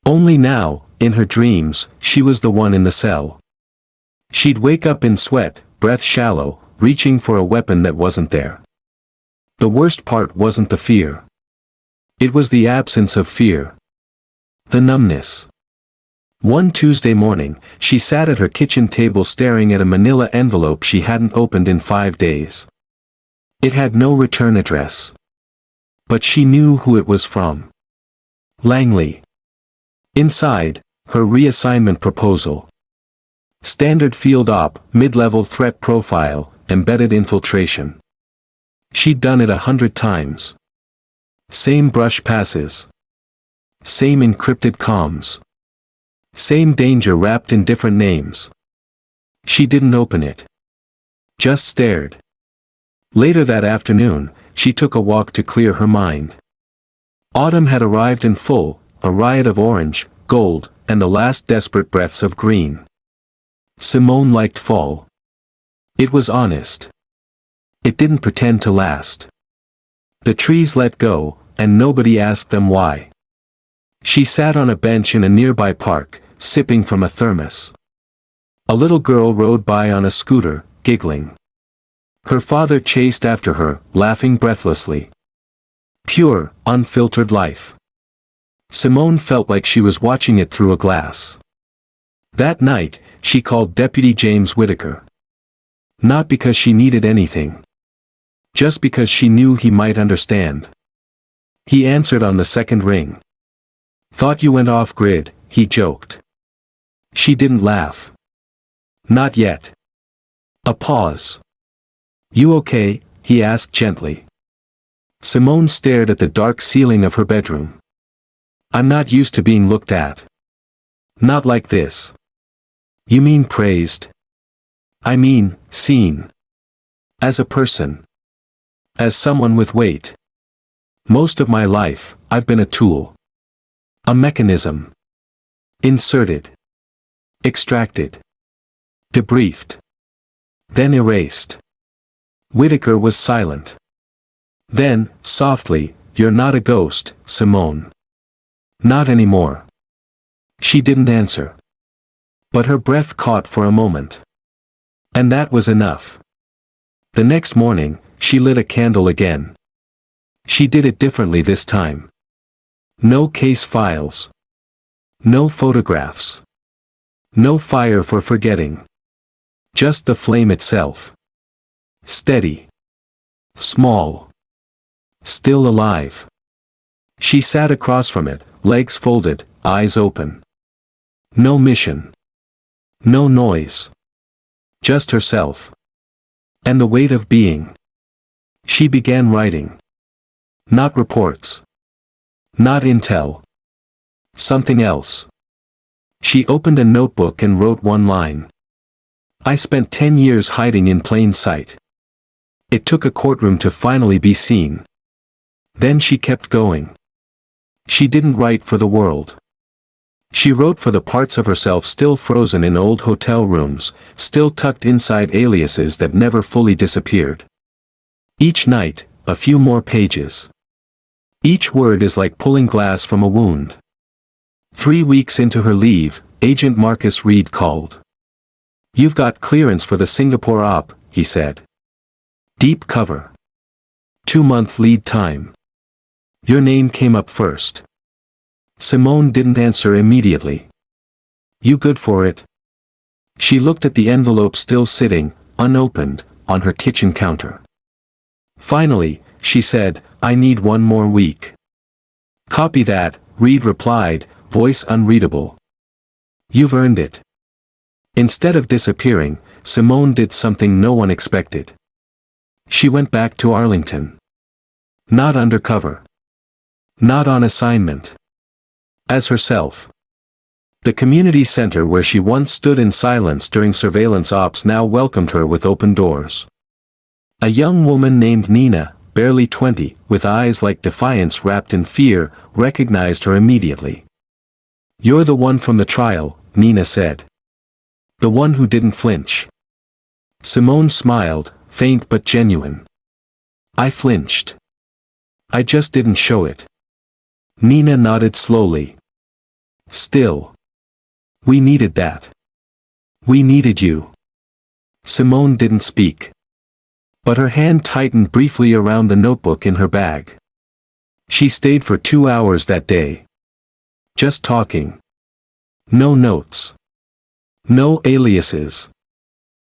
Only now, in her dreams, she was the one in the cell. She'd wake up in sweat, breath shallow, reaching for a weapon that wasn't there. The worst part wasn't the fear. It was the absence of fear. The numbness. One Tuesday morning, she sat at her kitchen table staring at a manila envelope she hadn't opened in 5 days. It had no return address. But she knew who it was from. Langley. Inside, her reassignment proposal. Standard field op, mid-level threat profile, embedded infiltration. She'd done it 100 times. Same brush passes. Same encrypted comms. Same danger wrapped in different names. She didn't open it. Just stared. Later that afternoon, she took a walk to clear her mind. Autumn had arrived in full, a riot of orange, gold, and the last desperate breaths of green. Simone liked fall. It was honest. It didn't pretend to last. The trees let go, and nobody asked them why. She sat on a bench in a nearby park, sipping from a thermos. A little girl rode by on a scooter, giggling. Her father chased after her, laughing breathlessly. Pure, unfiltered life. Simone felt like she was watching it through a glass. That night, she called Deputy James Whitaker. Not because she needed anything. Just because she knew he might understand. He answered on the second ring. Thought you went off-grid, he joked. She didn't laugh. Not yet. A pause. You okay? He asked gently. Simone stared at the dark ceiling of her bedroom. I'm not used to being looked at. Not like this. You mean praised? I mean, seen. As a person. As someone with weight. Most of my life, I've been a tool. A mechanism. Inserted. Extracted. Debriefed. Then erased. Whitaker was silent. Then, softly, you're not a ghost, Simone. Not anymore. She didn't answer. But her breath caught for a moment. And that was enough. The next morning, she lit a candle again. She did it differently this time. No case files. No photographs. No fire for forgetting. Just the flame itself. Steady. Small. Still alive. She sat across from it, legs folded, eyes open. No mission. No noise. Just herself. And the weight of being. She began writing. Not reports. Not intel. Something else. She opened a notebook and wrote one line. I spent 10 years hiding in plain sight. It took a courtroom to finally be seen. Then she kept going. She didn't write for the world. She wrote for the parts of herself still frozen in old hotel rooms, still tucked inside aliases that never fully disappeared. Each night, a few more pages. Each word is like pulling glass from a wound. 3 weeks into her leave, Agent Marcus Reed called. You've got clearance for the Singapore op, he said. Deep cover. 2-month lead time. Your name came up first. Simone didn't answer immediately. You good for it? She looked at the envelope still sitting, unopened, on her kitchen counter. Finally, she said, I need 1 more week. Copy that, Reed replied, voice unreadable. You've earned it. Instead of disappearing, Simone did something no one expected. She went back to Arlington. Not undercover. Not on assignment. As herself. The community center where she once stood in silence during surveillance ops now welcomed her with open doors. A young woman named Nina, barely 20, with eyes like defiance wrapped in fear, recognized her immediately. You're the one from the trial, Nina said. The one who didn't flinch. Simone smiled, faint but genuine. I flinched. I just didn't show it. Nina nodded slowly. Still. We needed that. We needed you. Simone didn't speak. But her hand tightened briefly around the notebook in her bag. She stayed for 2 hours that day. Just talking. No notes. No aliases.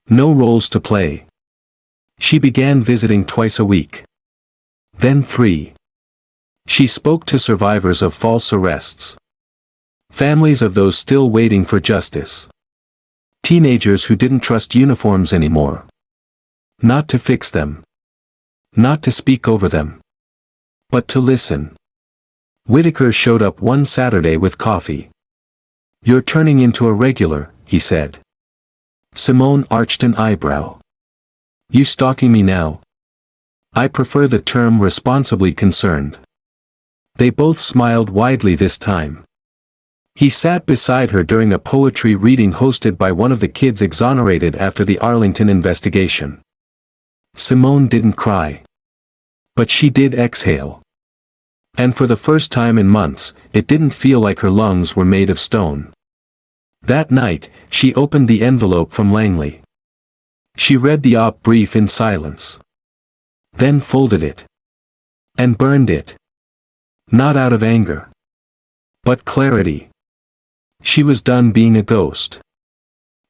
No roles to play. She began visiting twice a week. Then 3. She spoke to survivors of false arrests. Families of those still waiting for justice. Teenagers who didn't trust uniforms anymore. Not to fix them. Not to speak over them. But to listen. Whitaker showed up one Saturday with coffee. "You're turning into a regular," he said. Simone arched an eyebrow. "You stalking me now?" "I prefer the term responsibly concerned." They both smiled widely this time. He sat beside her during a poetry reading hosted by one of the kids exonerated after the Arlington investigation. Simone didn't cry. But she did exhale. And for the first time in months, it didn't feel like her lungs were made of stone. That night, she opened the envelope from Langley. She read the op brief in silence. Then folded it. And burned it. Not out of anger. But clarity. She was done being a ghost.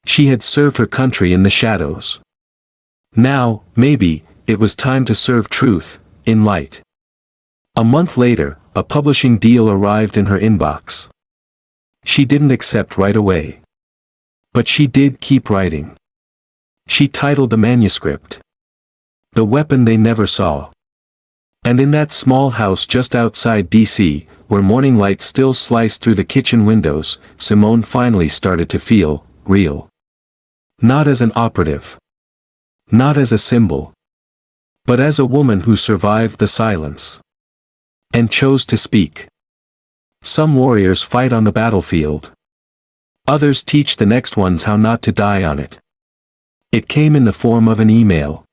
She had served her country in the shadows. Now, maybe, it was time to serve truth, in light. A month later, a publishing deal arrived in her inbox. She didn't accept right away. But she did keep writing. She titled the manuscript, "The Weapon They Never Saw." And in that small house just outside D.C., where morning light still sliced through the kitchen windows, Simone finally started to feel real. Not as an operative. Not as a symbol. But as a woman who survived the silence. And chose to speak. Some warriors fight on the battlefield. Others teach the next ones how not to die on it. It came in the form of an email.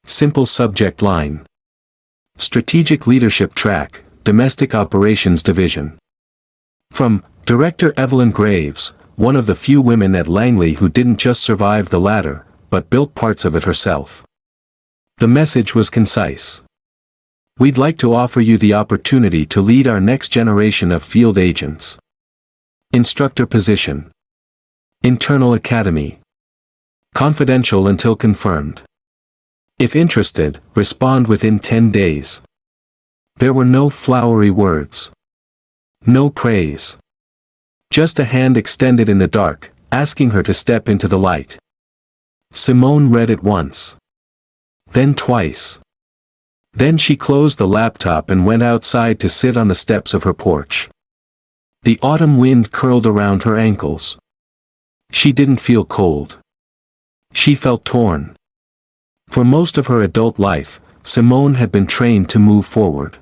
Simple subject line. Strategic Leadership Track, Domestic Operations Division. From Director Evelyn Graves, one of the few women at Langley who didn't just survive the ladder, but built parts of it herself. The message was concise. "We'd like to offer you the opportunity to lead our next generation of field agents. Instructor position. Internal academy. Confidential until confirmed. If interested, respond within 10 days. There were no flowery words. No praise. Just a hand extended in the dark, asking her to step into the light. Simone read it once. Then twice. Then she closed the laptop and went outside to sit on the steps of her porch. The autumn wind curled around her ankles. She didn't feel cold. She felt torn. For most of her adult life, Simone had been trained to move forward.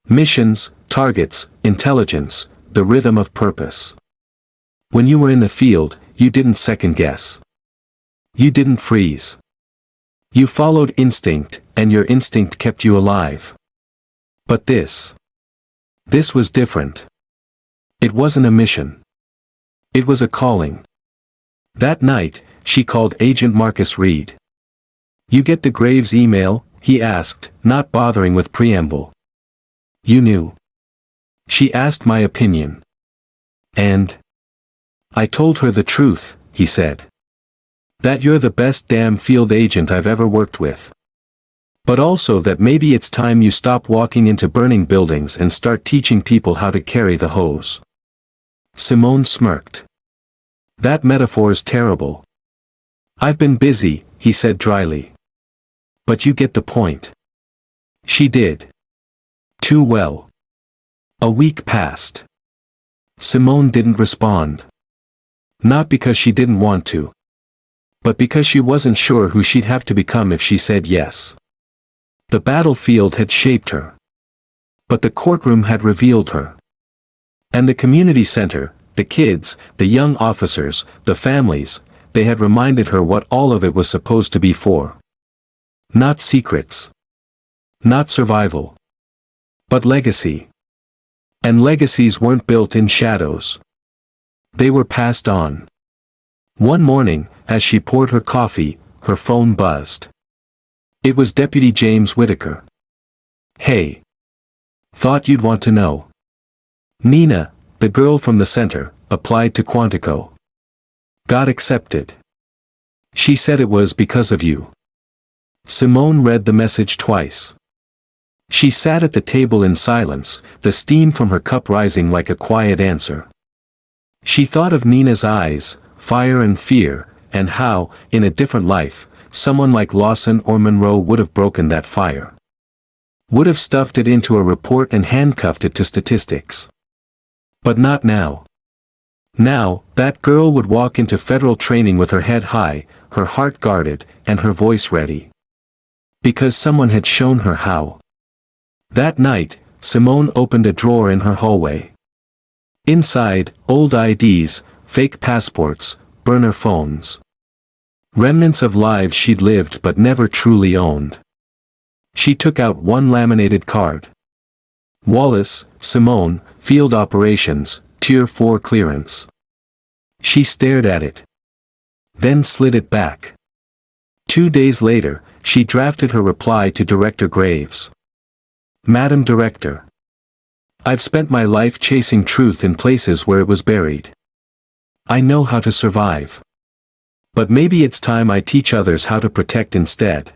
Missions, targets, intelligence, the rhythm of purpose. When you were in the field, you didn't second guess. You didn't freeze. You followed instinct, and your instinct kept you alive. But this was different. It wasn't a mission. It was a calling. That night, she called Agent Marcus Reed. "You get the Graves email?" he asked, not bothering with preamble. "You knew." She asked my opinion. And I told her the truth, he said. "That you're the best damn field agent I've ever worked with. But also that maybe it's time you stop walking into burning buildings and start teaching people how to carry the hose." Simone smirked. "That metaphor's terrible." "I've been busy," he said dryly. "But you get the point." She did. Too well. A week passed. Simone didn't respond. Not because she didn't want to. But because she wasn't sure who she'd have to become if she said yes. The battlefield had shaped her. But the courtroom had revealed her. And the community center, the kids, the young officers, the families, they had reminded her what all of it was supposed to be for. Not secrets. Not survival. But legacy. And legacies weren't built in shadows. They were passed on. One morning, as she poured her coffee, her phone buzzed. It was Deputy James Whitaker. "Hey. Thought you'd want to know. Nina, the girl from the center, applied to Quantico. Got accepted. She said it was because of you." Simone read the message twice. She sat at the table in silence, the steam from her cup rising like a quiet answer. She thought of Nina's eyes, fire and fear, and how, in a different life, someone like Lawson or Monroe would have broken that fire. Would have stuffed it into a report and handcuffed it to statistics. But not now. Now, that girl would walk into federal training with her head high, her heart guarded, and her voice ready. Because someone had shown her how. That night, Simone opened a drawer in her hallway. Inside, old IDs, fake passports, burner phones. Remnants of lives she'd lived but never truly owned. She took out one laminated card. Wallace, Simone, Field Operations, Tier 4 clearance. She stared at it. Then slid it back. 2 days later, she drafted her reply to Director Graves. "Madam Director. I've spent my life chasing truth in places where it was buried. I know how to survive. But maybe it's time I teach others how to protect instead.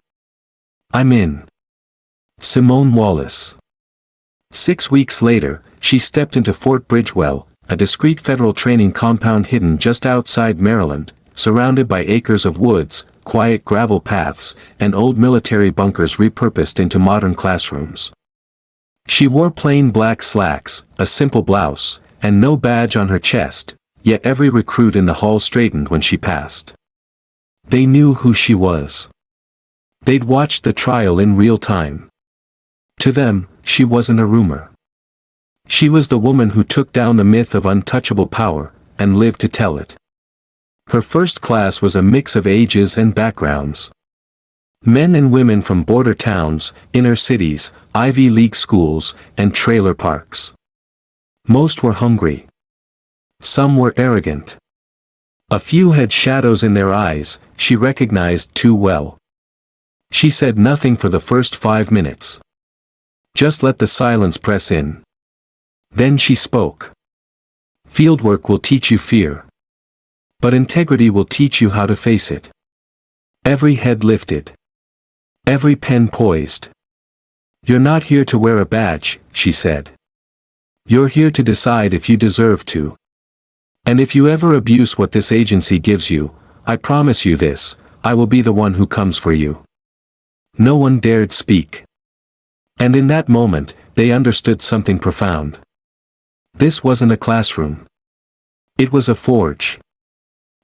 I'm in." Simone Wallace. 6 weeks later, she stepped into Fort Bridgewell, a discreet federal training compound hidden just outside Maryland, surrounded by acres of woods, quiet gravel paths, and old military bunkers repurposed into modern classrooms. She wore plain black slacks, a simple blouse, and no badge on her chest, yet every recruit in the hall straightened when she passed. They knew who she was. They'd watched the trial in real time. To them, she wasn't a rumor. She was the woman who took down the myth of untouchable power, and lived to tell it. Her first class was a mix of ages and backgrounds. Men and women from border towns, inner cities, Ivy League schools, and trailer parks. Most were hungry. Some were arrogant. A few had shadows in their eyes, she recognized too well. She said nothing for the first 5 minutes. Just let the silence press in. Then she spoke. "Fieldwork will teach you fear. But integrity will teach you how to face it." Every head lifted. Every pen poised. "You're not here to wear a badge," she said. "You're here to decide if you deserve to. And if you ever abuse what this agency gives you, I promise you this, I will be the one who comes for you." No one dared speak. And in that moment, they understood something profound. This wasn't a classroom. It was a forge.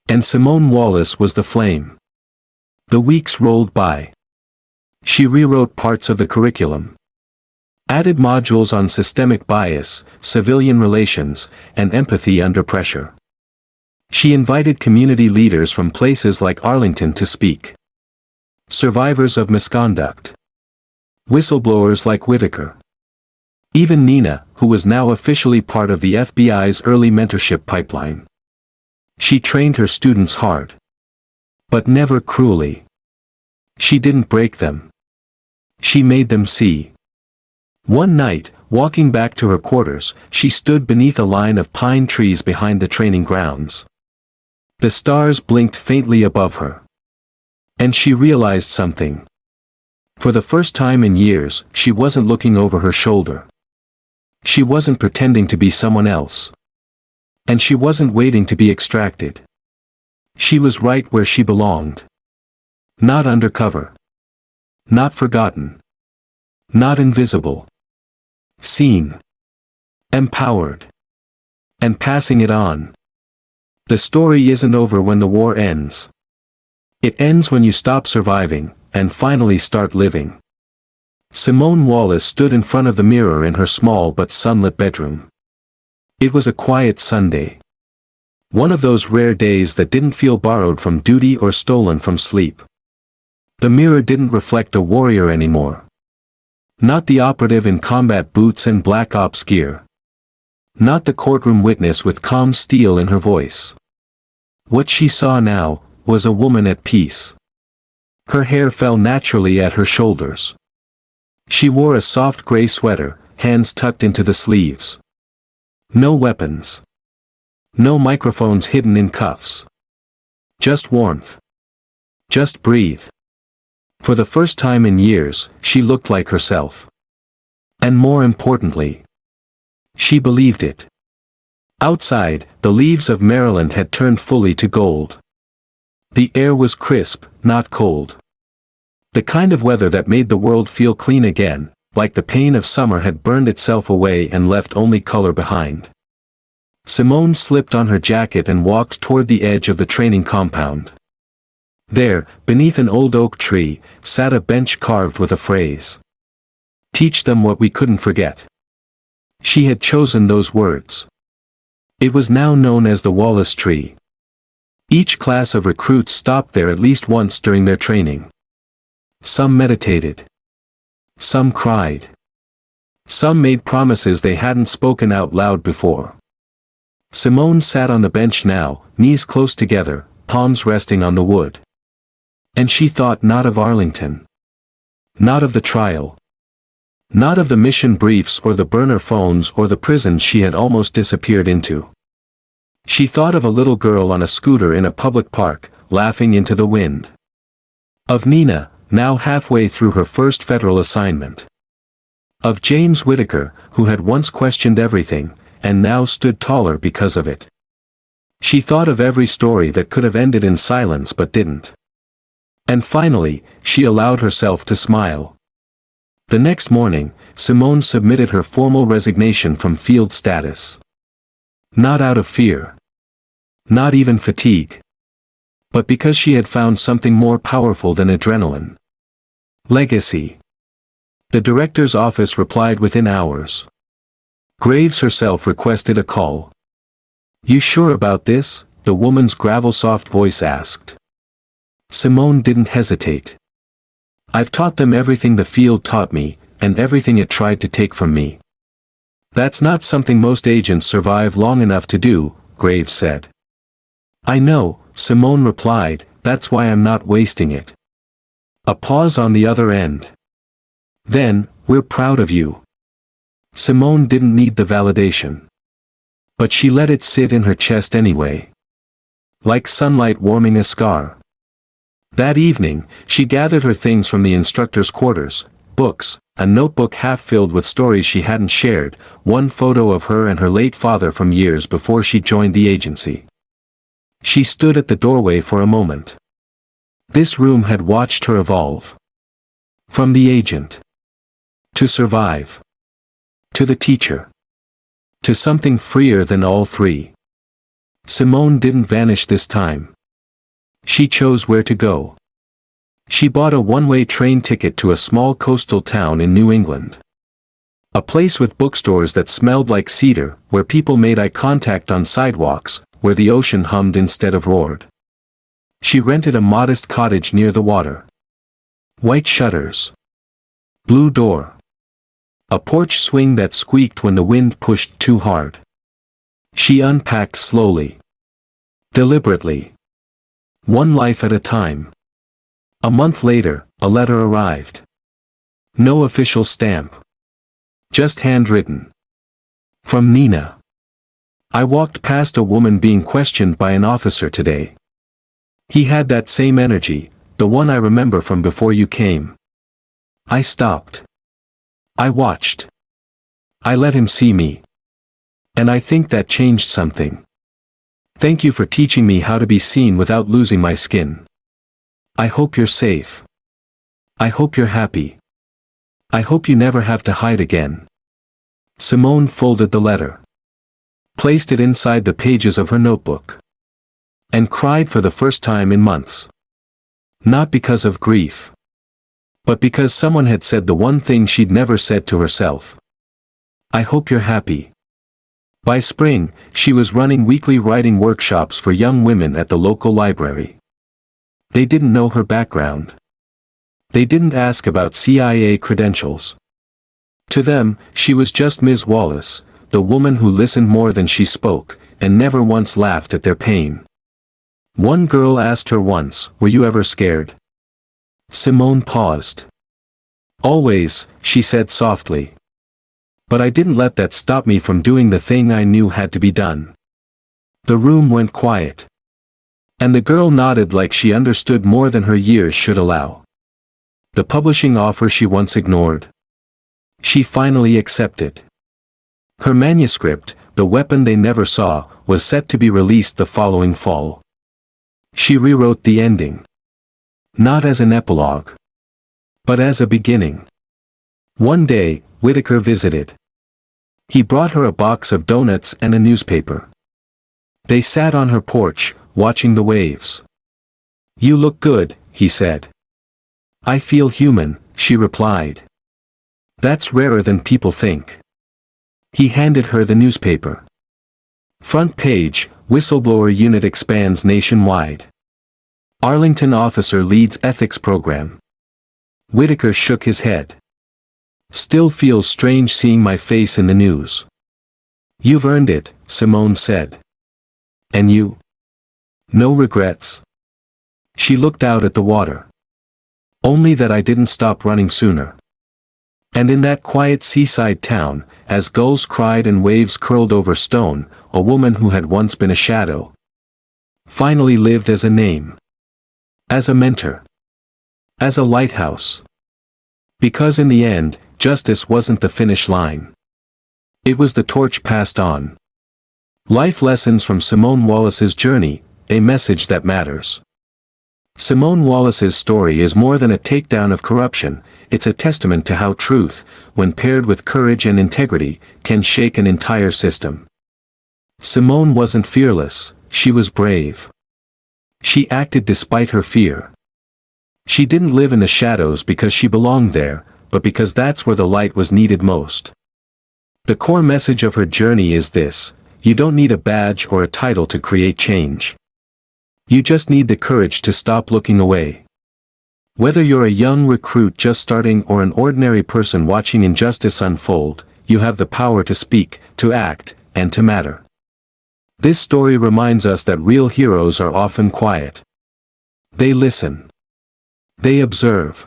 And Simone Wallace was the flame. The weeks rolled by. She rewrote parts of the curriculum. Added modules on systemic bias, civilian relations, and empathy under pressure. She invited community leaders from places like Arlington to speak. Survivors of misconduct. Whistleblowers like Whitaker. Even Nina, who was now officially part of the FBI's early mentorship pipeline. She trained her students hard. But never cruelly. She didn't break them. She made them see. One night, walking back to her quarters, she stood beneath a line of pine trees behind the training grounds. The stars blinked faintly above her. And she realized something. For the first time in years, she wasn't looking over her shoulder. She wasn't pretending to be someone else. And she wasn't waiting to be extracted. She was right where she belonged. Not undercover. Not forgotten. Not invisible. Seen. Empowered. And passing it on. The story isn't over when the war ends. It ends when you stop surviving, and finally start living. Simone Wallace stood in front of the mirror in her small but sunlit bedroom. It was a quiet Sunday. One of those rare days that didn't feel borrowed from duty or stolen from sleep. The mirror didn't reflect a warrior anymore. Not the operative in combat boots and black ops gear. Not the courtroom witness with calm steel in her voice. What she saw now was a woman at peace. Her hair fell naturally at her shoulders. She wore a soft gray sweater, hands tucked into the sleeves. No weapons. No microphones hidden in cuffs. Just warmth. Just breathe. For the first time in years, she looked like herself. And more importantly, she believed it. Outside, the leaves of Maryland had turned fully to gold. The air was crisp, not cold. The kind of weather that made the world feel clean again, like the pain of summer had burned itself away and left only color behind. Simone slipped on her jacket and walked toward the edge of the training compound. There, beneath an old oak tree, sat a bench carved with a phrase. Teach them what we couldn't forget. She had chosen those words. It was now known as the Wallace tree. Each class of recruits stopped there at least once during their training. Some meditated. Some cried. Some made promises they hadn't spoken out loud before. Simone sat on the bench now, knees close together, palms resting on the wood. And she thought not of Arlington. Not of the trial. Not of the mission briefs or the burner phones or the prisons she had almost disappeared into. She thought of a little girl on a scooter in a public park, laughing into the wind. Of Nina, now halfway through her first federal assignment. Of James Whitaker, who had once questioned everything, and now stood taller because of it. She thought of every story that could have ended in silence but didn't. And finally, she allowed herself to smile. The next morning, Simone submitted her formal resignation from field status. Not out of fear. Not even fatigue. But because she had found something more powerful than adrenaline. Legacy. The director's office replied within hours. Graves herself requested a call. You sure about this? The woman's gravel-soft voice asked. Simone didn't hesitate. I've taught them everything the field taught me, and everything it tried to take from me. That's not something most agents survive long enough to do, Graves said. I know, Simone replied, that's why I'm not wasting it. A pause on the other end. Then, we're proud of you. Simone didn't need the validation. But she let it sit in her chest anyway. Like sunlight warming a scar. That evening, she gathered her things from the instructor's quarters, books, a notebook half filled with stories she hadn't shared, one photo of her and her late father from years before she joined the agency. She stood at the doorway for a moment. This room had watched her evolve. From the agent. To survive. To the teacher. To something freer than all three. Simone didn't vanish this time. She chose where to go. She bought a one-way train ticket to a small coastal town in New England. A place with bookstores that smelled like cedar, where people made eye contact on sidewalks, where the ocean hummed instead of roared. She rented a modest cottage near the water. White shutters. Blue door. A porch swing that squeaked when the wind pushed too hard. She unpacked slowly. Deliberately. One life at a time. A month later, a letter arrived. No official stamp. Just handwritten. From Nina. I walked past a woman being questioned by an officer today. He had that same energy, the one I remember from before you came. I stopped. I watched. I let him see me. And I think that changed something. Thank you for teaching me how to be seen without losing my skin. I hope you're safe. I hope you're happy. I hope you never have to hide again. Simone folded the letter. Placed it inside the pages of her notebook. And cried for the first time in months. Not because of grief. But because someone had said the one thing she'd never said to herself. I hope you're happy. By spring, she was running weekly writing workshops for young women at the local library. They didn't know her background. They didn't ask about CIA credentials. To them, she was just Ms. Wallace, the woman who listened more than she spoke, and never once laughed at their pain. One girl asked her once, "Were you ever scared?" Simone paused. "Always," she said softly. "But I didn't let that stop me from doing the thing I knew had to be done." The room went quiet. And the girl nodded like she understood more than her years should allow. The publishing offer she once ignored, she finally accepted. Her manuscript, The Weapon They Never Saw, was set to be released the following fall. She rewrote the ending. Not as an epilogue, but as a beginning. One day, Whitaker visited. He brought her a box of donuts and a newspaper. They sat on her porch, watching the waves. "You look good," he said. "I feel human," she replied. "That's rarer than people think." He handed her the newspaper. Front page, Whistleblower Unit expands nationwide. Arlington officer leads ethics program. Whitaker shook his head. "Still feels strange seeing my face in the news." "You've earned it," Simone said. "And you? No regrets?" She looked out at the water. "Only that I didn't stop running sooner." And in that quiet seaside town, as gulls cried and waves curled over stone, a woman who had once been a shadow finally lived as a name. As a mentor. As a lighthouse. Because in the end, justice wasn't the finish line. It was the torch passed on. Life lessons from Simone Wallace's journey, a message that matters. Simone Wallace's story is more than a takedown of corruption, it's a testament to how truth, when paired with courage and integrity, can shake an entire system. Simone wasn't fearless, she was brave. She acted despite her fear. She didn't live in the shadows because she belonged there, but because that's where the light was needed most. The core message of her journey is this: you don't need a badge or a title to create change. You just need the courage to stop looking away. Whether you're a young recruit just starting or an ordinary person watching injustice unfold, you have the power to speak, to act, and to matter. This story reminds us that real heroes are often quiet. They listen. They observe.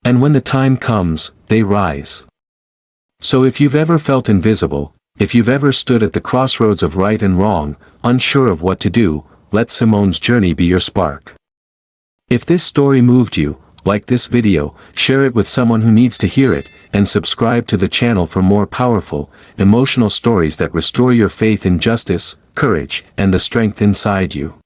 And when the time comes, they rise. So if you've ever felt invisible, if you've ever stood at the crossroads of right and wrong, unsure of what to do, let Simone's journey be your spark. If this story moved you, like this video, share it with someone who needs to hear it, and subscribe to the channel for more powerful, emotional stories that restore your faith in justice, courage, and the strength inside you.